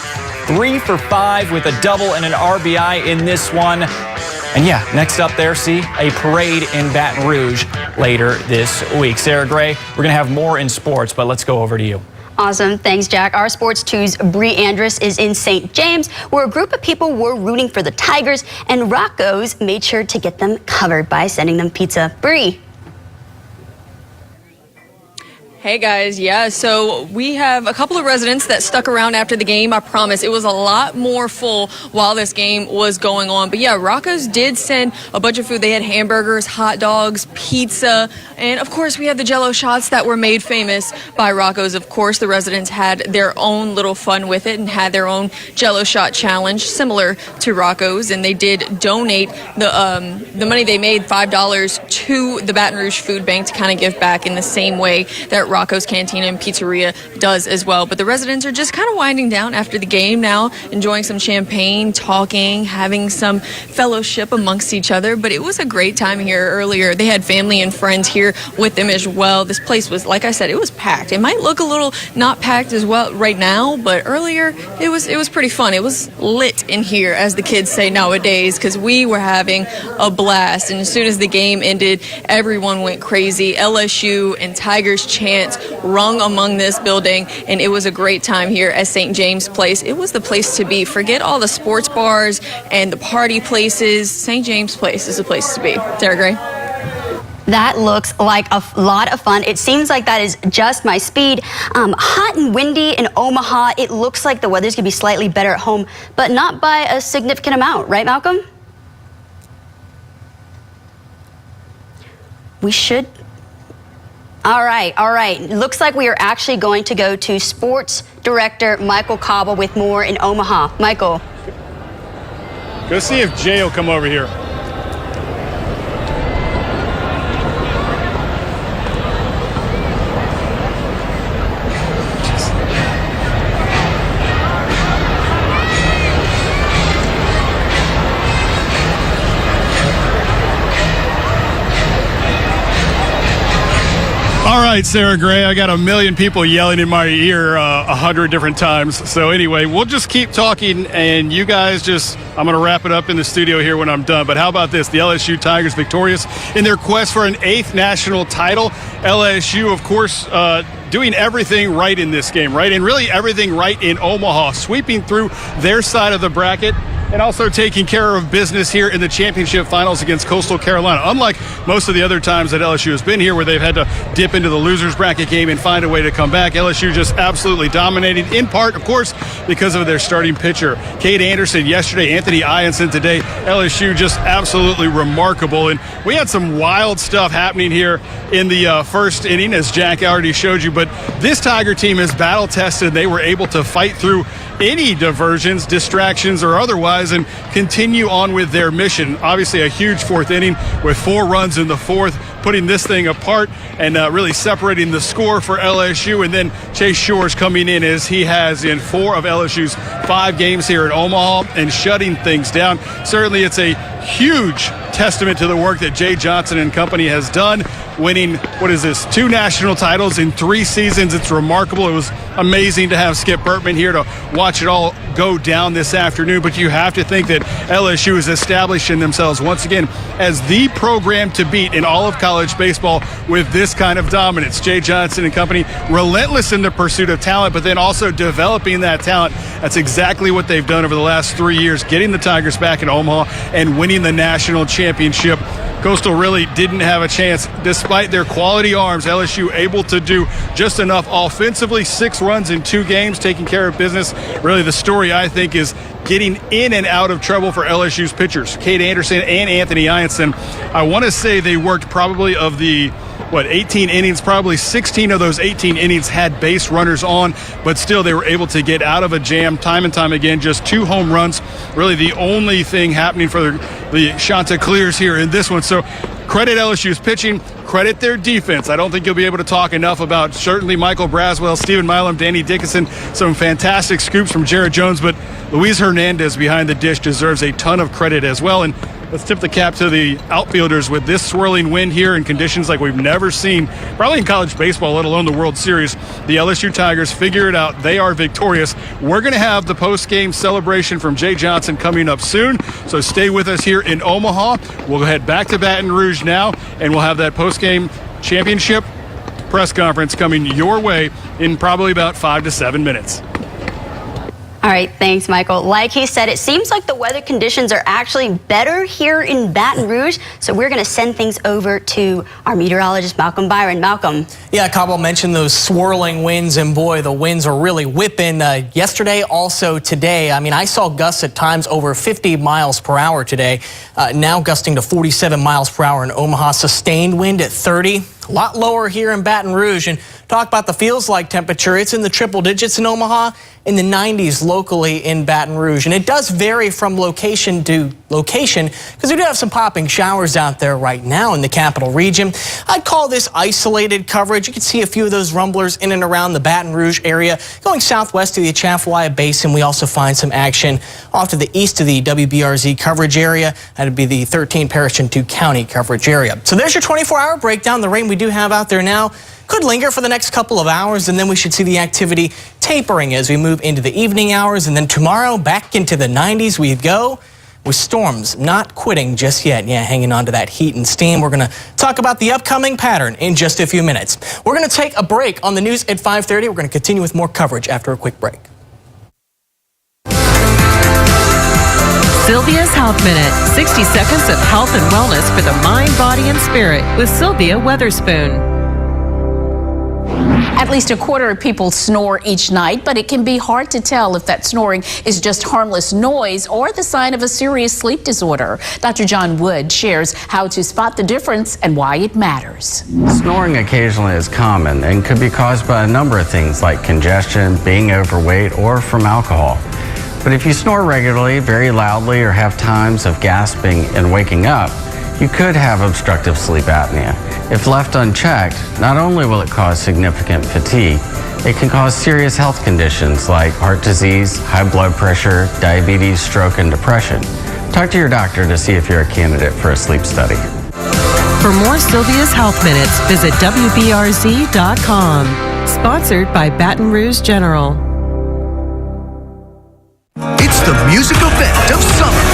3 for 5 with a double and an RBI in this one. And yeah, next up there, see a parade in Baton Rouge later this week. Sarah Gray, we're going to have more in sports, but let's go over to you. Awesome. Thanks, Jack. Our Sports 2's Bree Andrus is in St. James, where a group of people were rooting for the Tigers, and Rocco's made sure to get them covered by sending them pizza. Bree. Hey guys, yeah, so we have a couple of residents that stuck around after the game. I promise it was a lot more full while this game was going on. But yeah, Rocco's did send a bunch of food. They had hamburgers, hot dogs, pizza, and of course we had the Jell-O shots that were made famous by Rocco's. Of course, the residents had their own little fun with it and had their own Jell-O shot challenge similar to Rocco's, and they did donate the money they made, $5, to the Baton Rouge Food Bank to kind of give back in the same way that Rocco's Cantina and Pizzeria does as well. But the residents are just kind of winding down after the game now, enjoying some champagne, talking, having some fellowship amongst each other. But it was a great time here earlier. They had family and friends here with them as well. This place was, like I said, it was packed. It might look a little not packed as well right now, but earlier it was pretty fun. It was lit in here, as the kids say nowadays, because we were having a blast. And as soon as the game ended, everyone went crazy. LSU and Tigers chants rung among this building, and it was a great time here at St. James Place. It was the place to be. Forget all the sports bars and the party places. St. James Place is the place to be. Sarah Gray? That looks like a lot of fun. It seems like that is just my speed. Hot and windy in Omaha. It looks like the weather's going to be slightly better at home, but not by a significant amount. Right, Malcolm? We should... All right. Looks like we are actually going to go to Sports Director Michael Cobble with more in Omaha. Michael. Go see if Jay will come over here. All right, Sarah Gray, I got a million people yelling in my ear 100 different times. So anyway, we'll just keep talking, and you guys I'm going to wrap it up in the studio here when I'm done. But how about this? The LSU Tigers victorious in their quest for an 8th national title. LSU, of course, doing everything right in this game, right? And really everything right in Omaha, sweeping through their side of the bracket, and also taking care of business here in the championship finals against Coastal Carolina. Unlike most of the other times that LSU has been here, where they've had to dip into the losers bracket game and find a way to come back, LSU just absolutely dominated, in part, of course, because of their starting pitcher. Cade Anderson yesterday, Anthony Hyenson today. LSU just absolutely remarkable. And we had some wild stuff happening here in the first inning, as Jack already showed you. But this Tiger team is battle tested. They were able to fight through any diversions, distractions, or otherwise, and continue on with their mission. Obviously a huge 4th inning with 4 runs in the 4th, putting this thing apart and really separating the score for LSU. And then Chase Shores coming in as he has in 4 of LSU's 5 games here in Omaha and shutting things down. Certainly it's a huge testament to the work that Jay Johnson and company has done, winning, 2 national titles in 3 seasons. It's remarkable. It was amazing to have Skip Bertman here to watch it all go down this afternoon. But you have to think that LSU is establishing themselves once again as the program to beat in all of college baseball with this kind of dominance. Jay Johnson and company, relentless in the pursuit of talent, but then also developing that talent. That's exactly what they've done over the last 3 years, getting the Tigers back in Omaha and winning the national championship. Coastal really didn't have a chance despite their quality arms. LSU able to do just enough offensively, 6 runs in 2 games, taking care of business. Really the story, I think, is getting in and out of trouble for LSU's pitchers, Cade Anderson and Anthony Ianson. I want to say they worked probably of the 18 innings, probably 16 of those 18 innings had base runners on, but still they were able to get out of a jam time and time again. Just 2 home runs, really the only thing happening for the Chanticleers here in this one. So credit LSU's pitching, credit their defense. I don't think you'll be able to talk enough about certainly Michael Braswell, Stephen Milam, Danny Dickinson, some fantastic scoops from Jared Jones, but Luis Hernandez behind the dish deserves a ton of credit as well. And let's tip the cap to the outfielders with this swirling wind here in conditions like we've never seen, probably in college baseball, let alone the World Series. The LSU Tigers figure it out. They are victorious. We're going to have the post-game celebration from Jay Johnson coming up soon, so stay with us here in Omaha. We'll head back to Baton Rouge now, and we'll have that post-game championship press conference coming your way in probably about 5 to 7 minutes. All right, thanks, Michael. Like he said, it seems like the weather conditions are actually better here in Baton Rouge, so we're going to send things over to our meteorologist, Malcolm Byron. Malcolm. Yeah, Cabo mentioned those swirling winds, and boy, the winds are really whipping yesterday, also today. I mean, I saw gusts at times over 50 miles per hour today, now gusting to 47 miles per hour in Omaha. Sustained wind at 30. A lot lower here in Baton Rouge. And talk about the feels like temperature. It's in the triple digits in Omaha, in the 90s locally in Baton Rouge. And it does vary from location to location because we do have some popping showers out there right now in the capital region. I'd call this isolated coverage. You can see a few of those rumblers in and around the Baton Rouge area. Going southwest to the Atchafalaya Basin, we also find some action off to the east of the WBRZ coverage area. That'd be the 13 parish and 2 county coverage area. So there's your 24-hour breakdown. The rain we do have out there now could linger for the next couple of hours, and then we should see the activity tapering as we move into the evening hours. And then tomorrow, back into the 90s we go, with storms not quitting just yet. Yeah, hanging on to that heat and steam. We're going to talk about the upcoming pattern in just a few minutes. We're going to take a break on the news at 5:30. We're going to continue with more coverage after a quick break. Sylvia's Health Minute, 60 seconds of health and wellness for the mind, body, and spirit with Sylvia Weatherspoon. At least a quarter of people snore each night, but it can be hard to tell if that snoring is just harmless noise or the sign of a serious sleep disorder. Dr. John Wood shares how to spot the difference and why it matters. Snoring occasionally is common and could be caused by a number of things like congestion, being overweight, or from alcohol. But if you snore regularly, very loudly, or have times of gasping and waking up, you could have obstructive sleep apnea. If left unchecked, not only will it cause significant fatigue, it can cause serious health conditions like heart disease, high blood pressure, diabetes, stroke, and depression. Talk to your doctor to see if you're a candidate for a sleep study. For more Sylvia's Health Minutes, visit WBRZ.com. Sponsored by Baton Rouge General. It's the music event of summer,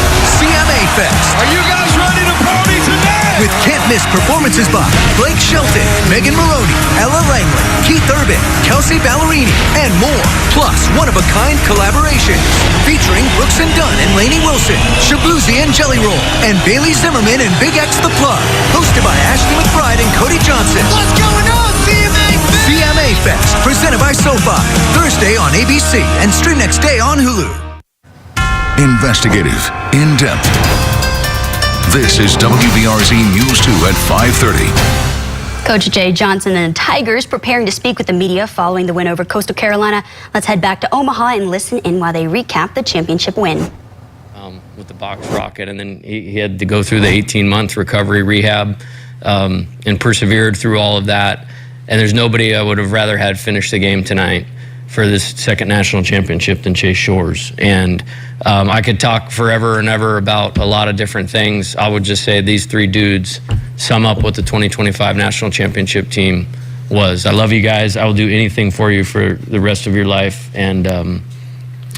CMA Fest. Are you guys ready to party tonight? With can't-miss performances by Blake Shelton, Megan Maroney, Ella Langley, Keith Urban, Kelsey Ballerini, and more. Plus, one-of-a-kind collaborations featuring Brooks and Dunn and Lainey Wilson, Shabuzi and Jelly Roll, and Bailey Zimmerman and Big X The Plug. Hosted by Ashley McBride and Cody Johnson. What's going on, CMA Fest? CMA Fest, presented by SoFi. Thursday on ABC and stream next day on Hulu. Investigative, in-depth. This is WBRZ News 2 at 5:30. Coach Jay Johnson and the Tigers preparing to speak with the media following the win over Coastal Carolina. Let's head back to Omaha and listen in while they recap the championship win. With the box rocket, and then he had to go through the 18-month recovery rehab and persevered through all of that. And there's nobody I would have rather had finish the game tonight for this second national championship than Chase Shores. And I could talk forever and ever about a lot of different things. I would just say these three dudes sum up what the 2025 national championship team was. I love you guys. I will do anything for you for the rest of your life. And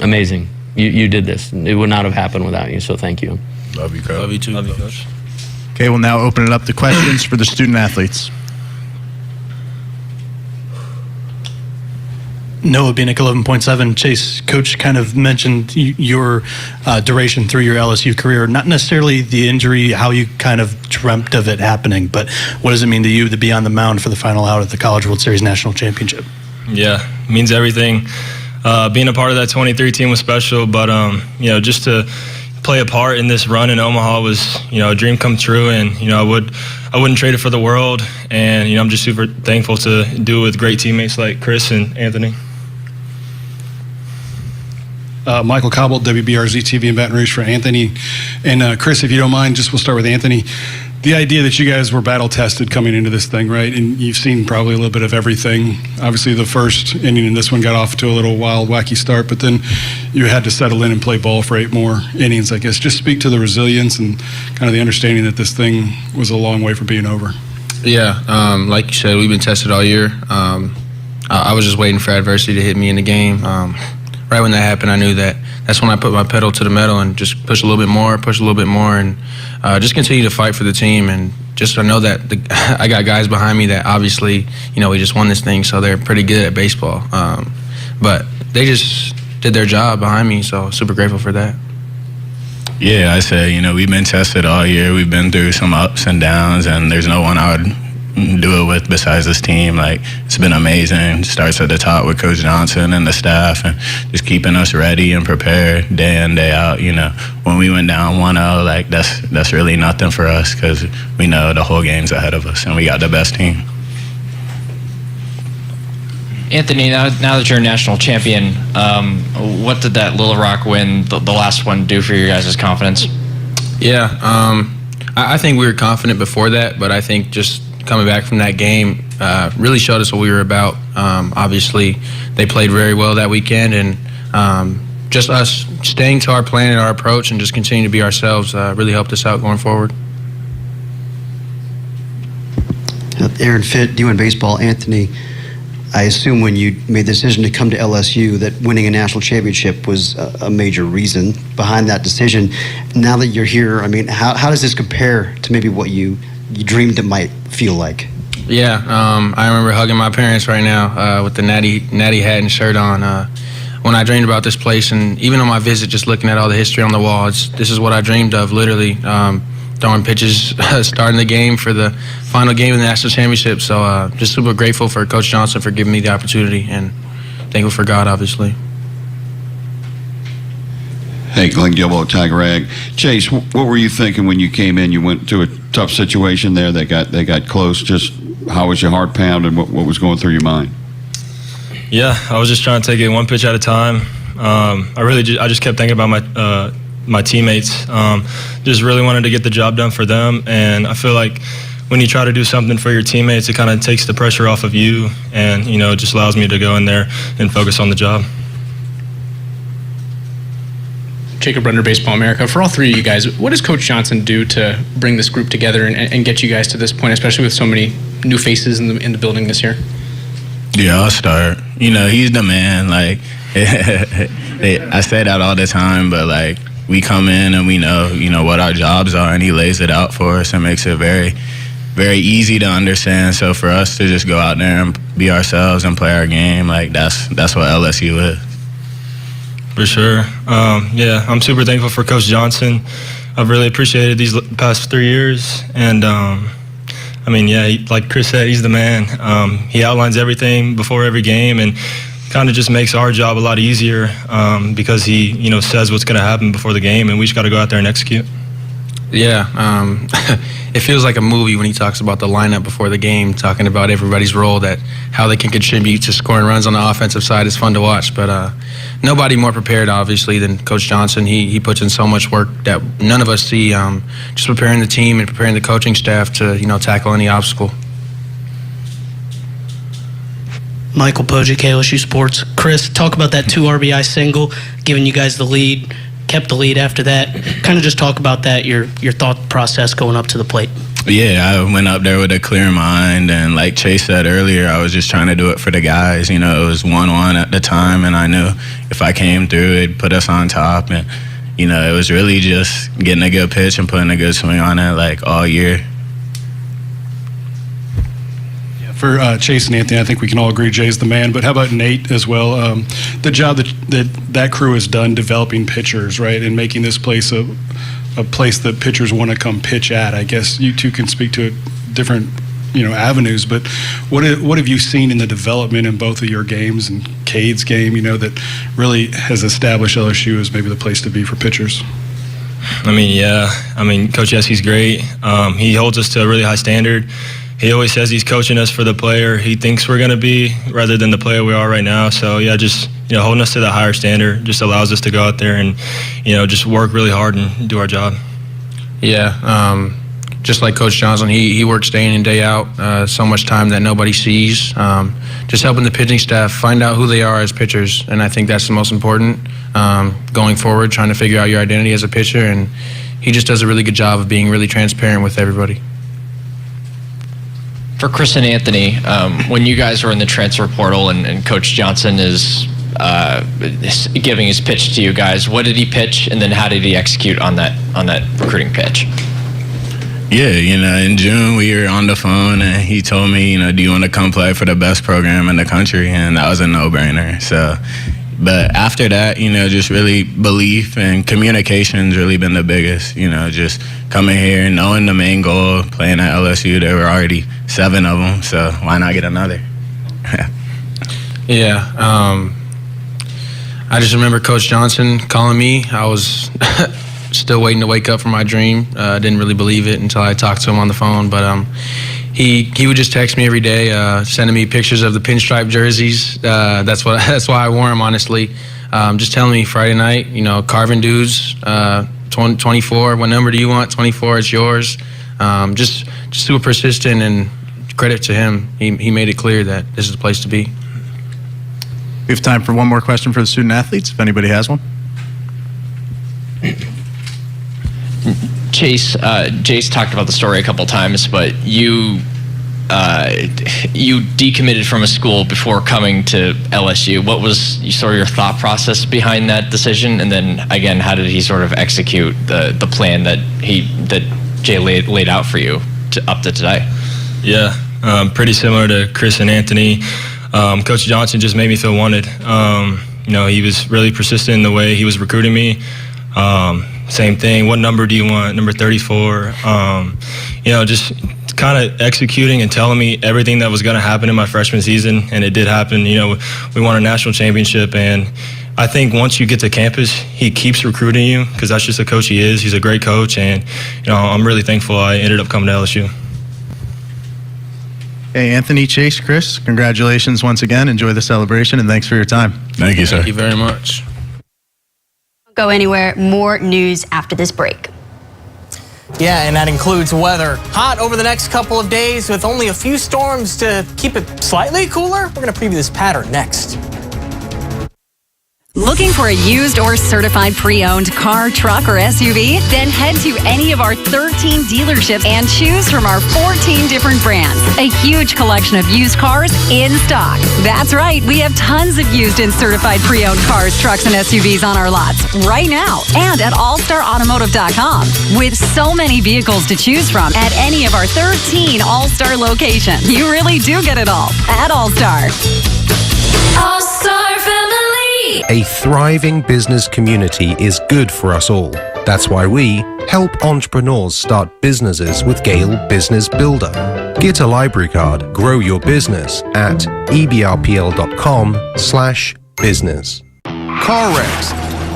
amazing. You did this. It would not have happened without you, so thank you. Love you, Coach. Love you too. Love you, Coach. Okay, we'll now open it up to questions for the student athletes. Noah Bieniek, 11.7. Chase, Coach kind of mentioned your duration through your LSU career, not necessarily the injury, how you kind of dreamt of it happening, but what does it mean to you to be on the mound for the final out of the College World Series National Championship? Yeah, it means everything. being a part of that 23 team was special, but just to play a part in this run in Omaha was, a dream come true, and I wouldn't trade it for the world, and I'm just super thankful to do it with great teammates like Chris and Anthony. Michael Cobble, WBRZ TV in Baton Rouge for Anthony. And Chris, if you don't mind, we'll start with Anthony. The idea that you guys were battle tested coming into this thing, right? And you've seen probably a little bit of everything. Obviously, the first inning in this one got off to a little wild, wacky start, but then you had to settle in and play ball for 8 more innings, I guess. Just speak to the resilience and kind of the understanding that this thing was a long way from being over. Yeah, like you said, we've been tested all year. I was just waiting for adversity to hit me in the game. Right when that happened, I knew that's when I put my pedal to the metal and just push a little bit more, and just continue to fight for the team. And just I know that I got guys behind me that obviously, we just won this thing, so they're pretty good at baseball. But they just did their job behind me, so super grateful for that. Yeah, I say, we've been tested all year. We've been through some ups and downs, and there's no one I would do it with besides this team. Like, it's been amazing. Starts at the top with Coach Johnson and the staff, and just keeping us ready and prepared day in, day out. When we went down 1-0, like, that's really nothing for us, because we know the whole game's ahead of us and we got the best team. Anthony, now that you're a national champion, what did that Little Rock win, the last one, do for your guys' confidence? Yeah, I think we were confident before that, but I think just coming back from that game really showed us what we were about. Obviously, they played very well that weekend, and just us staying to our plan and our approach and just continuing to be ourselves really helped us out going forward. Aaron Fitt, doing baseball. Anthony, I assume when you made the decision to come to LSU that winning a national championship was a major reason behind that decision. Now that you're here, I mean, how does this compare to maybe what you dreamed it might feel like? Yeah, I remember hugging my parents right now with the natty hat and shirt on when I dreamed about this place, and even on my visit, just looking at all the history on the wall, this is what I dreamed of, literally. Throwing pitches, starting the game for the final game of the national championship. So just super grateful for Coach Johnson for giving me the opportunity, and thankful for God, obviously. Hey, Glenn Gilbo, Tiger Rag. Chase, what were you thinking when you came in? You went to a tough situation there. They got close. Just how was your heart pounding? What was going through your mind? Yeah, I was just trying to take it one pitch at a time. I just kept thinking about my teammates. Just really wanted to get the job done for them, and I feel like when you try to do something for your teammates, it kind of takes the pressure off of you, and it just allows me to go in there and focus on the job. Jacob Render, Baseball America. For all three of you guys, what does Coach Johnson do to bring this group together and get you guys to this point, especially with so many new faces in the building this year? Yeah, I'll start. He's the man. Like, I say that all the time, but like, we come in and we know, what our jobs are, and he lays it out for us and makes it very, very easy to understand. So for us to just go out there and be ourselves and play our game, like that's what LSU is. For sure. Yeah, I'm super thankful for Coach Johnson. I've really appreciated these past 3 years, and like Chris said, he's the man. He outlines everything before every game, and kind of just makes our job a lot easier because he, says what's going to happen before the game, and we just got to go out there and execute. Yeah, it feels like a movie when he talks about the lineup before the game, talking about everybody's role, that how they can contribute to scoring runs on the offensive side is fun to watch. But nobody more prepared, obviously, than Coach Johnson. He puts in so much work that none of us see, just preparing the team and preparing the coaching staff to, tackle any obstacle. Michael Pojik, LSU Sports. Chris, talk about that 2 RBI single, giving you guys the lead, kept the lead after that. Kind of just talk about that, your thought process going up to the plate. Yeah, I went up there with a clear mind, and like Chase said earlier, I was just trying to do it for the guys. It was 1-1 at the time, and I knew if I came through, it'd put us on top. And, it was really just getting a good pitch and putting a good swing on it, like, all year. For Chase and Anthony, I think we can all agree Jay's the man, but how about Nate as well? The job that crew has done developing pitchers, right, and making this place a place that pitchers want to come pitch at. I guess you two can speak to it different avenues. But what have you seen in the development in both of your games and Cade's game, that really has established LSU as maybe the place to be for pitchers? Coach Jesse's great. He holds us to a really high standard. He always says he's coaching us for the player he thinks we're going to be rather than the player we are right now. So, just holding us to that higher standard just allows us to go out there and, just work really hard and do our job. Yeah, just like Coach Johnson, he works day in and day out, so much time that nobody sees. Just helping the pitching staff find out who they are as pitchers, and I think that's the most important going forward, trying to figure out your identity as a pitcher, and he just does a really good job of being really transparent with everybody. For Chris and Anthony, when you guys were in the transfer portal and Coach Johnson is giving his pitch to you guys, what did he pitch, and then how did he execute on that recruiting pitch? Yeah, in June we were on the phone and he told me, do you want to come play for the best program in the country? And that was a no-brainer. So, but after that, just really belief and communication's really been the biggest. Just coming here, knowing the main goal, playing at LSU. There were already 7 of them, so why not get another? Yeah, I just remember Coach Johnson calling me. I was still waiting to wake up from my dream. I didn't really believe it until I talked to him on the phone. But he would just text me every day, sending me pictures of the pinstripe jerseys. That's why I wore them, honestly. Just telling me Friday night, carving dudes, 24. What number do you want? 24. It's yours. Just super persistent, and credit to him. He made it clear that this is the place to be. We have time for one more question for the student athletes, if anybody has one. Chase, Jace talked about the story a couple times, but you decommitted from a school before coming to LSU. What was sort of your thought process behind that decision? And then again, how did he sort of execute the plan that Jay laid out for you up to today? Yeah, pretty similar to Chris and Anthony. Coach Johnson just made me feel wanted. He was really persistent in the way he was recruiting me. Same thing. What number do you want? Number 34. Just kind of executing and telling me everything that was going to happen in my freshman season, and it did happen. We won a national championship, and I think once you get to campus, he keeps recruiting you because that's just the coach he is. He's a great coach, and I'm really thankful I ended up coming to LSU. Hey, Anthony, Chase, Chris, congratulations once again. Enjoy the celebration, and thanks for your time. Thank you, sir. Thank you very much. Go anywhere. More news after this break. Yeah, and that includes weather. Hot over the next couple of days with only a few storms to keep it slightly cooler. We're going to preview this pattern next. Looking for a used or certified pre-owned car, truck, or SUV? Then head to any of our 13 dealerships and choose from our 14 different brands. A huge collection of used cars in stock. That's right, we have tons of used and certified pre-owned cars, trucks, and SUVs on our lots right now and at allstarautomotive.com. With so many vehicles to choose from at any of our 13 All-Star locations, you really do get it all at All-Star. All-Star Family! A thriving business community is good for us all. That's why we help entrepreneurs start businesses with Gale Business Builder. Get a library card, grow your business at ebrpl.com/business. Car wrecks,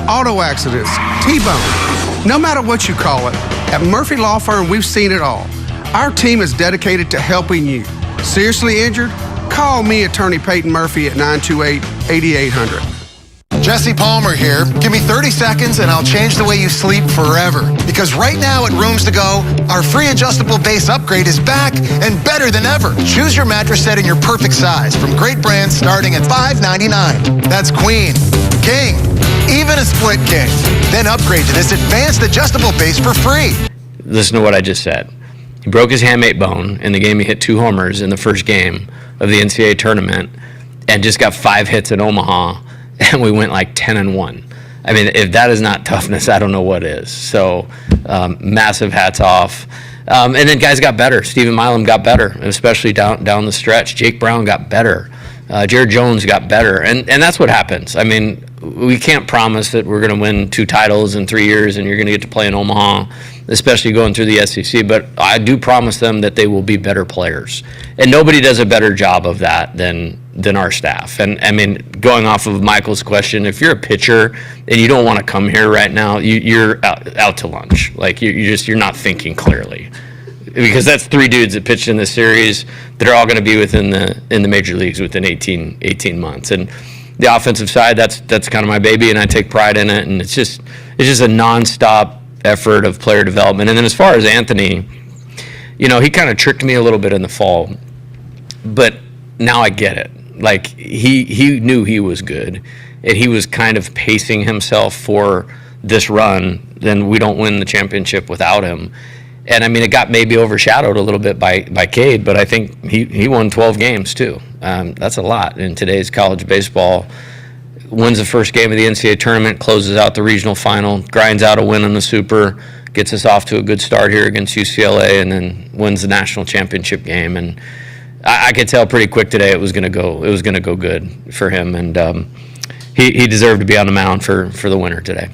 auto accidents, T-bone. No matter what you call it, at Murphy Law Firm, we've seen it all. Our team is dedicated to helping you. Seriously injured? Call me, Attorney Peyton Murphy, at 928-8800. Jesse Palmer here. Give me 30 seconds and I'll change the way you sleep forever. Because right now at Rooms To Go, our free adjustable base upgrade is back and better than ever. Choose your mattress set in your perfect size from great brands starting at $5.99. That's queen, king, even a split king. Then upgrade to this advanced adjustable base for free. Listen to what I just said. He broke his hamate bone in the game. He hit 2 homers in the first game of the NCAA tournament and just got 5 hits at Omaha. And we went like 10-1. I mean, if that is not toughness, I don't know what is. So, massive hats off. And then guys got better. Stephen Milam got better, especially down the stretch. Jake Brown got better. Jared Jones got better. And that's what happens. I mean, we can't promise that we're going to win 2 titles in 3 years and you're going to get to play in Omaha, especially going through the SEC, but I do promise them that they will be better players. And nobody does a better job of that than our staff. And I mean, going off of Michael's question, if you're a pitcher and you don't want to come here right now, you're out to lunch. Like you're not thinking clearly. Because that's 3 dudes that pitched in this series that are all going to be in the major leagues within 18 months. And the offensive side, that's kind of my baby, and I take pride in it. And it's just a nonstop effort of player development. And then as far as Anthony, he kind of tricked me a little bit in the fall, but now I get it. Like he knew he was good, and he was kind of pacing himself for this run. Then we don't win the championship without him. And I mean, it got maybe overshadowed a little bit by Cade, but I think he won 12 games too. That's a lot in today's college baseball. Wins the first game of the NCAA tournament, closes out the regional final, grinds out a win in the Super, gets us off to a good start here against UCLA, and then wins the national championship game. And I could tell pretty quick today it was going to go good for him, and he deserved to be on the mound for the winner today.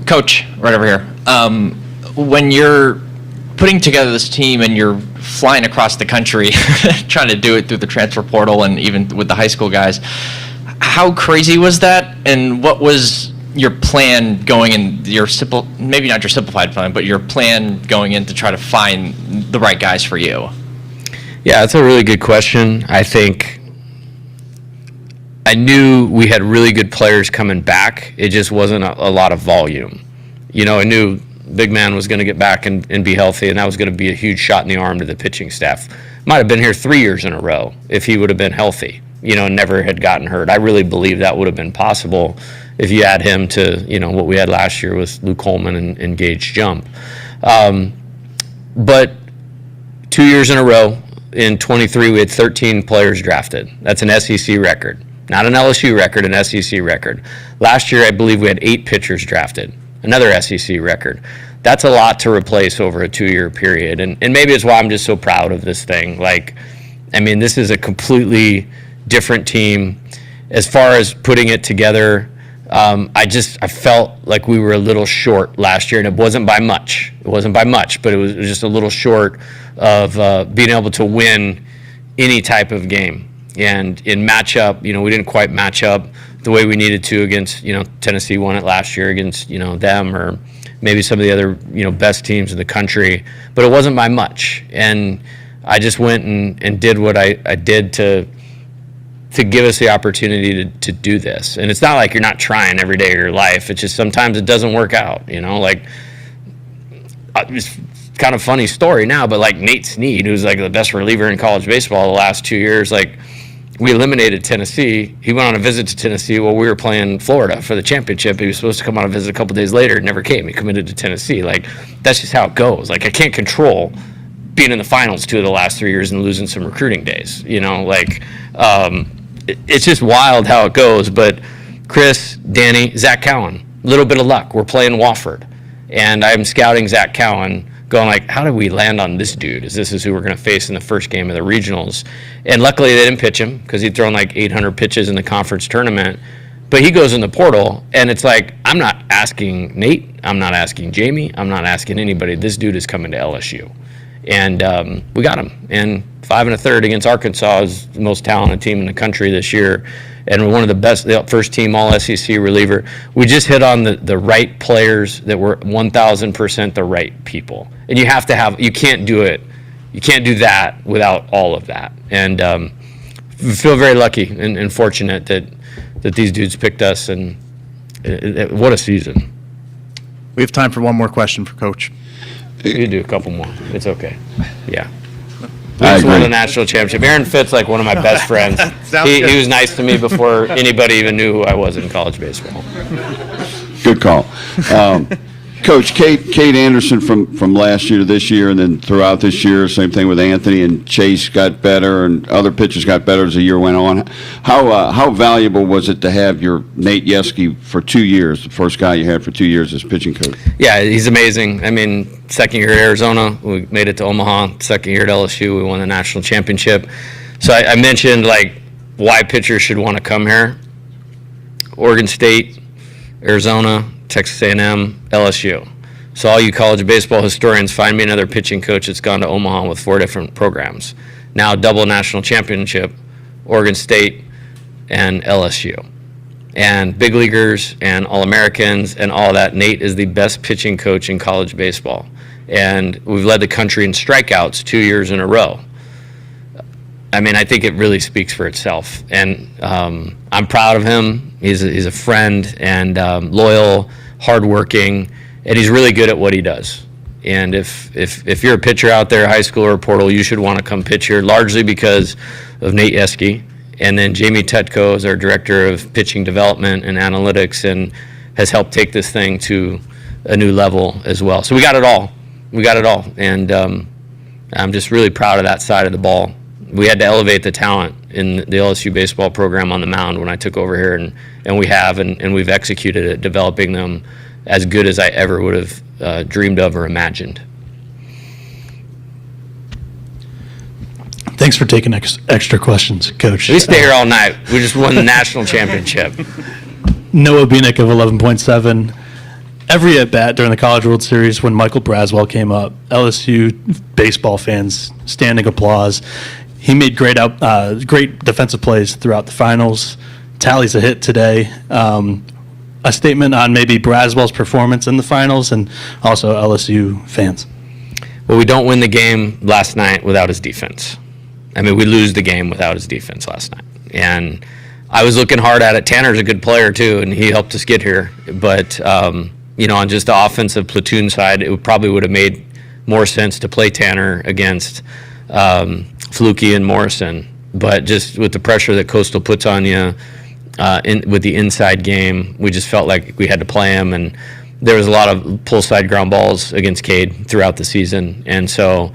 Coach, right over here. When you're putting together this team and you're flying across the country, trying to do it through the transfer portal and even with the high school guys, how crazy was that? And what was your plan going in, maybe not your simplified plan, but your plan going in to try to find the right guys for you? Yeah, that's a really good question. I think I knew we had really good players coming back. It just wasn't a lot of volume. I knew Big Man was going to get back and be healthy, and that was going to be a huge shot in the arm to the pitching staff. Might have been here 3 years in a row if he would have been healthy, and never had gotten hurt. I really believe that would have been possible if you add him to, what we had last year with Luke Coleman and Gage Jump. But 2 years in a row, in 23, we had 13 players drafted. That's an SEC record. Not an LSU record, an SEC record. Last year, I believe we had 8 pitchers drafted, another SEC record. That's a lot to replace over a 2-year period. And maybe it's why I'm just so proud of this thing. This is a completely different team. As far as putting it together, I felt like we were a little short last year, and it wasn't by much. But it was just a little short of being able to win any type of game. And in matchup, we didn't quite match up the way we needed to against, Tennessee won it last year against, them or maybe some of the other, best teams in the country. But it wasn't by much. And I just went and did what I did to give us the opportunity to do this. And it's not like you're not trying every day of your life. It's just sometimes it doesn't work out, It's kind of funny story now, but Nate Snead, who's the best reliever in college baseball the last 2 years, we eliminated Tennessee. He went on a visit to Tennessee while we were playing Florida for the championship. He was supposed to come on a visit a couple days later. Never came. He committed to Tennessee. That's just how it goes. I can't control being in the finals 2 of the last 3 years and losing some recruiting days. It's just wild how it goes. But Chris, Danny, Zach Cowan, a little bit of luck. We're playing Wofford. And I'm scouting Zach Cowan, going how did we land on this dude? This is who we're going to face in the first game of the regionals. And luckily they didn't pitch him because he'd thrown 800 pitches in the conference tournament. But he goes in the portal, and it's I'm not asking Nate, I'm not asking Jamie, I'm not asking anybody. This dude is coming to LSU. And we got him. And 5 1/3 against Arkansas is the most talented team in the country this year. And we're one of the best, the first team all SEC reliever. We just hit on the right players that were 1,000% the right people. And you have to have, you can't do it. You can't do that without all of that. And we feel very lucky and fortunate that these dudes picked us. And what a season. We have time for one more question for Coach. You can do a couple more. It's okay. Yeah. We just won the national championship. Aaron Fitt's one of my best friends. He was nice to me before anybody even knew who I was in college baseball. Good call. Coach, Kate Anderson from last year to this year and then throughout this year, same thing with Anthony and Chase got better and other pitchers got better as the year went on. How valuable was it to have your Nate Yeske for 2 years, the first guy you had for 2 years as pitching coach? Yeah, he's amazing. Second year at Arizona, we made it to Omaha. Second year at LSU, we won the national championship. So I mentioned like why pitchers should want to come here. Oregon State, Arizona, Texas A&M, LSU. So all you college baseball historians, find me another pitching coach that's gone to Omaha with 4 different programs. Now double national championship, Oregon State and LSU. And big leaguers and All-Americans and all that. Nate is the best pitching coach in college baseball. And we've led the country in strikeouts 2 years in a row. I mean, I think it really speaks for itself. And I'm proud of him. He's a friend and loyal, hardworking, and he's really good at what he does. And if you're a pitcher out there, high school or portal, you should want to come pitch here, largely because of Nate Yeske. And then Jamie Tetko is our director of pitching development and analytics and has helped take this thing to a new level as well. So we got it all. We got it all. And I'm just really proud of that side of the ball. We had to elevate the talent in the LSU baseball program on the mound when I took over here, and we have, and we've executed it, developing them as good as I ever would have dreamed of or imagined. Thanks for taking extra questions, Coach. We stay here all night. We just won the national championship. Noah Bieniek of 11.7. Every at-bat during the College World Series when Michael Braswell came up, LSU baseball fans, standing applause. He made great defensive plays throughout the finals. Tallies a hit today. A statement on maybe Braswell's performance in the finals and also LSU fans. Well, we don't win the game last night without his defense. I mean, we lose the game without his defense last night. And I was looking hard at it. Tanner's a good player, too, and he helped us get here. But, you know, on just the offensive platoon side, it probably would have made more sense to play Tanner against Flukie and Morrison. But just with the pressure that Coastal puts on you with the inside game, we just felt like we had to play him. And there was a lot of pull side ground balls against Cade throughout the season. And so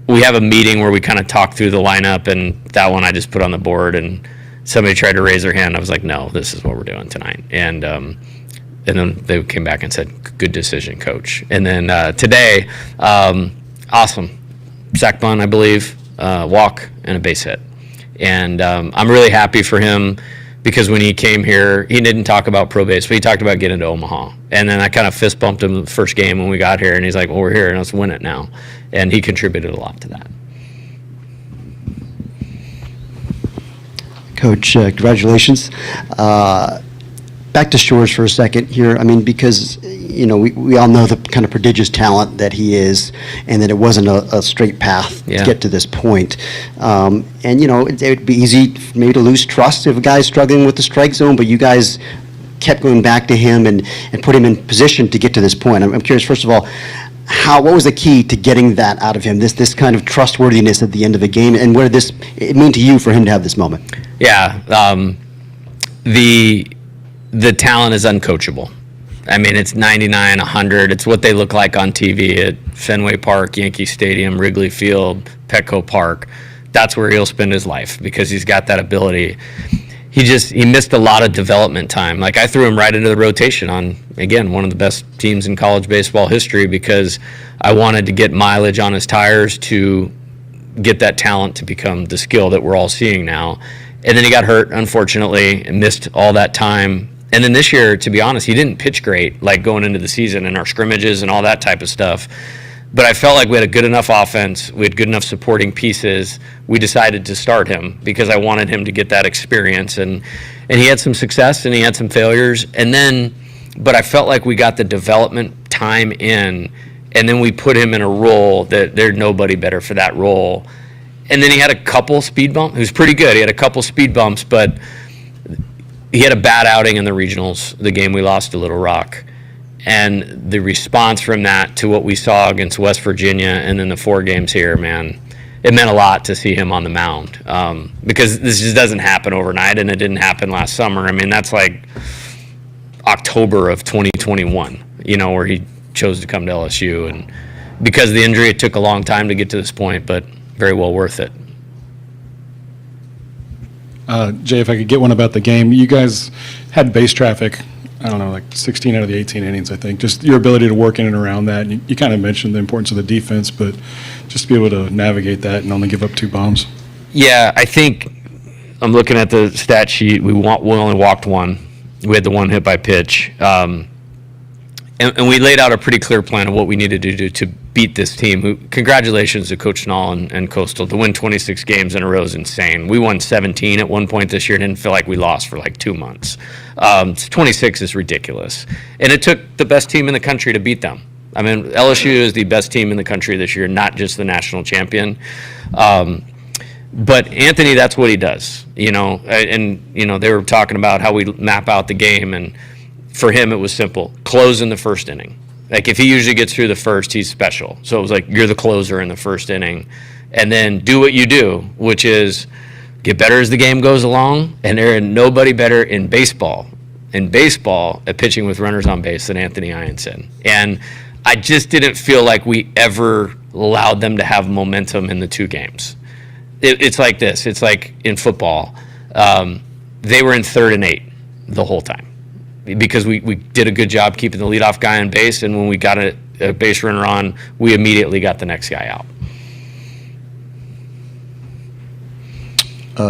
we have a meeting where we kind of talk through the lineup, and that one I just put on the board, and somebody tried to raise their hand. I was like, no, this is what we're doing tonight. And then they came back and said, good decision, Coach. And then today, awesome. Sack bunt, I believe, walk, and a base hit. And I'm really happy for him because when he came here, he didn't talk about pro base, but he talked about getting to Omaha. And then I kind of fist bumped him the first game when we got here, and he's like, well, we're here, and let's win it now. And he contributed a lot to that. Coach, congratulations. Back to Shores for a second here. I mean, because, you know, we all know the kind of prodigious talent that he is and that it wasn't a straight path to get to this point. And, you know, it would be easy maybe to lose trust if a guy's struggling with the strike zone, but you guys kept going back to him and put him in position to get to this point. I'm curious, first of all, what was the key to getting that out of him, this kind of trustworthiness at the end of a game, and what did it mean to you for him to have this moment? Yeah, the talent is uncoachable. I mean, it's 99, 100. It's what they look like on TV at Fenway Park, Yankee Stadium, Wrigley Field, Petco Park. That's where he'll spend his life because he's got that ability. He missed a lot of development time. Like, I threw him right into the rotation on, again, one of the best teams in college baseball history because I wanted to get mileage on his tires to get that talent to become the skill that we're all seeing now. And then he got hurt, unfortunately, and missed all that time. And then this year, to be honest, he didn't pitch great, like going into the season and our scrimmages and all that type of stuff. But I felt like we had a good enough offense, we had good enough supporting pieces. We decided to start him because I wanted him to get that experience. And he had some success and he had some failures. But I felt like we got the development time in, and then we put him in a role that there's nobody better for that role. And then he had a couple speed bumps. He was pretty good. He had a couple speed bumps, but he had a bad outing in the regionals, the game we lost to Little Rock. And the response from that to what we saw against West Virginia and then the 4 games here, man, it meant a lot to see him on the mound because this just doesn't happen overnight, and it didn't happen last summer. I mean, that's like October of 2021, you know, where he chose to come to LSU. And because of the injury, it took a long time to get to this point, but very well worth it. Jay, if I could get one about the game, you guys had base traffic, I don't know, like 16 out of the 18 innings, I think. Just your ability to work in and around that. And you kind of mentioned the importance of the defense, but just to be able to navigate that and only give up 2 bombs? Yeah, I think I'm looking at the stat sheet. We only walked 1. We had the 1 hit by pitch. And we laid out a pretty clear plan of what we needed to do to beat this team. Congratulations to Coach Nall and Coastal. To win 26 games in a row is insane. We won 17 at one point this year and didn't feel like we lost for like 2 months. 26 is ridiculous. And it took the best team in the country to beat them. I mean, LSU is the best team in the country this year, not just the national champion. But Anthony, that's what he does, and they were talking about how we map out the game, and for him, it was simple. Close in the first inning. Like, if he usually gets through the first, he's special. So it was like, you're the closer in the first inning. And then do what you do, which is get better as the game goes along. And there is nobody better in baseball at pitching with runners on base than Anthony Ianson. And I just didn't feel like we ever allowed them to have momentum in the 2 games. It's like this. It's like in football. They were in 3rd and 8 the whole time, because we did a good job keeping the leadoff guy on base, and when we got a base runner on, we immediately got the next guy out.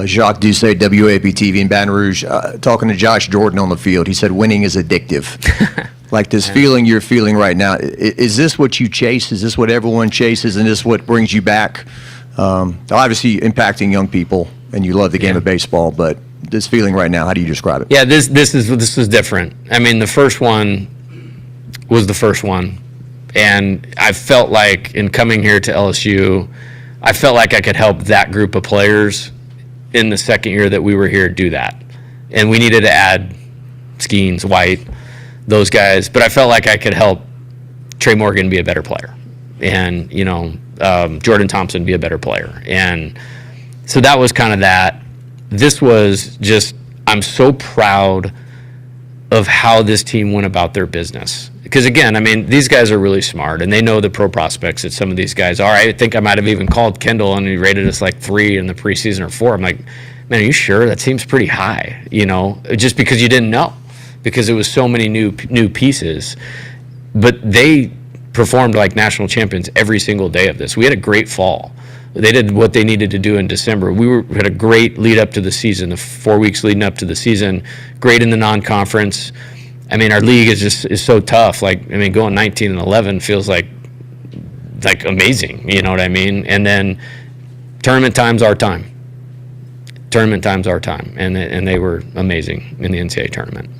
Jacques Doucet, WAP-TV in Baton Rouge, talking to Josh Jordan on the field. He said winning is addictive. Like this feeling you're feeling right now, is this what you chase? Is this what everyone chases, and this what brings you back? Obviously impacting young people, and you love the game of baseball, but this feeling right now, how do you describe it? Yeah, this is different. I mean, the first one was the first one, and I felt like in coming here to LSU, I felt like I could help that group of players in the second year that we were here do that. And we needed to add Skeens, White, those guys, but I felt like I could help Trey Morgan be a better player, and Jordan Thompson be a better player. And so that was kind of that. This was just, I'm so proud of how this team went about their business. Because again, I mean, these guys are really smart, and they know the pro prospects that some of these guys are. I think I might have even called Kendall, and he rated us like 3 in the preseason or 4. I'm like, man, are you sure? That seems pretty high, just because you didn't know, because it was so many new pieces. But they performed like national champions every single day of this. We had a great fall. They did what they needed to do in December. We had a great lead up to the season, the 4 weeks leading up to the season. Great in the non-conference. I mean, our league is so tough. Like, I mean, going 19-11 feels like amazing. You know what I mean? And then tournament time's our time. Tournament time's our time, and they were amazing in the NCAA tournament.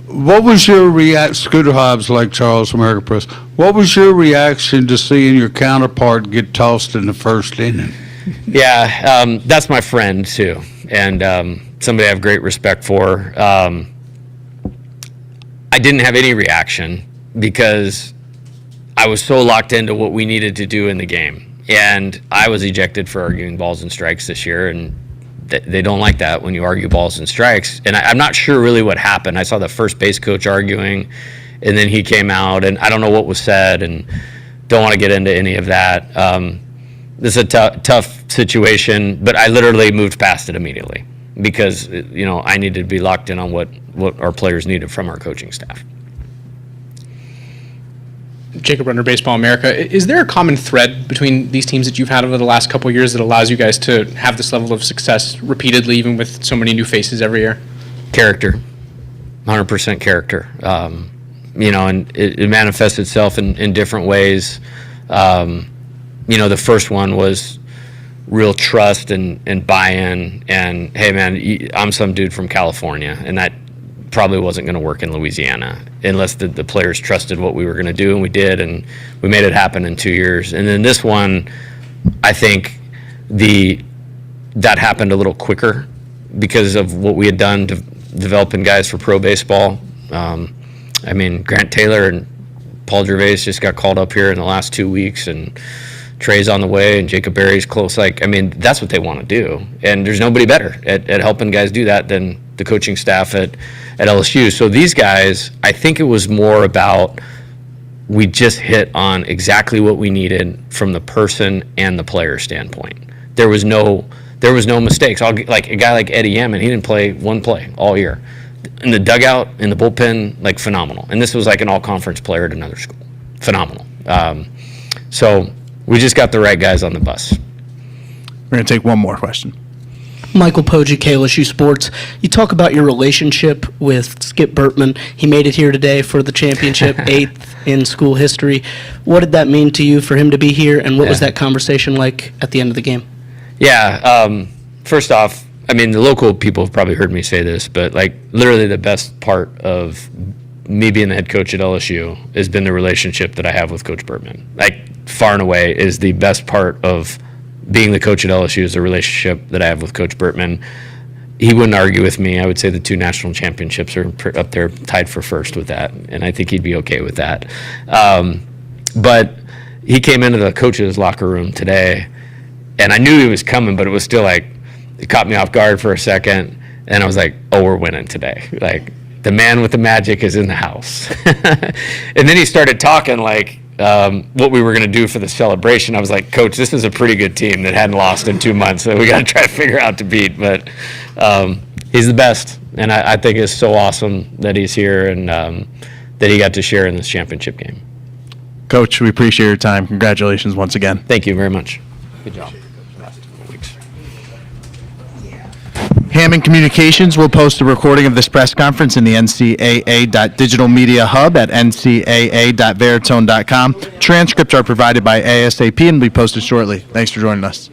What was your reaction, Scooter Hobbs, Lake Charles, America Press, what was your reaction to seeing your counterpart get tossed in the first inning? Yeah, that's my friend, too, and somebody I have great respect for. I didn't have any reaction because I was so locked into what we needed to do in the game. And I was ejected for arguing balls and strikes this year, and they don't like that when you argue balls and strikes. And I'm not sure really what happened. I saw the first base coach arguing, and then he came out, and I don't know what was said, and don't want to get into any of that. This is a tough situation, but I literally moved past it immediately because I needed to be locked in on what our players needed from our coaching staff. Jacob Runner, Baseball America. Is there a common thread between these teams that you've had over the last couple of years that allows you guys to have this level of success repeatedly, even with so many new faces every year? Character, 100% character. And it manifests itself in different ways. The first one was real trust and buy-in, and hey man, I'm some dude from California, and that probably wasn't going to work in Louisiana unless the players trusted what we were going to do, and we did, and we made it happen in 2 years. And then this one, I think that happened a little quicker because of what we had done to developing guys for pro baseball. Grant Taylor and Paul Gervais just got called up here in the last 2 weeks, and Trey's on the way, and Jacob Berry's close. That's what they want to do, and there's nobody better at helping guys do that than the coaching staff at LSU. So these guys, I think it was more about we just hit on exactly what we needed from the person and the player standpoint. There was no mistakes. Like a guy like Eddie Yaman, he didn't play one play all year. In the dugout, in the bullpen, phenomenal. And this was like an all-conference player at another school. Phenomenal. So we just got the right guys on the bus. We're going to take one more question. Michael Poggi, KLSU Sports. You talk about your relationship with Skip Bertman. He made it here today for the championship, 8th in school history. What did that mean to you for him to be here, and what was that conversation like at the end of the game? Yeah, first off, I mean, the local people have probably heard me say this, but like literally the best part of me being the head coach at LSU has been the relationship that I have with Coach Bertman. Like far and away is the best part of being the coach at LSU is the relationship that I have with Coach Bertman. He wouldn't argue with me. I would say the 2 national championships are up there tied for first with that, and I think he'd be okay with that. But he came into the coach's locker room today, and I knew he was coming, but it was still like, it caught me off guard for a second, and I was like, oh, we're winning today. Like, the man with the magic is in the house. And then he started talking like, what we were going to do for the celebration. I was like, Coach, this is a pretty good team that hadn't lost in 2 months, so we got to try to figure out to beat. But he's the best, and I think it's so awesome that he's here and that he got to share in this championship game. Coach, we appreciate your time. Congratulations once again. Thank you very much. Good job. Hammond Communications will post a recording of this press conference in the ncaa.digital media hub at ncaa.veritone.com. Transcripts are provided by ASAP and will be posted shortly. Thanks for joining us.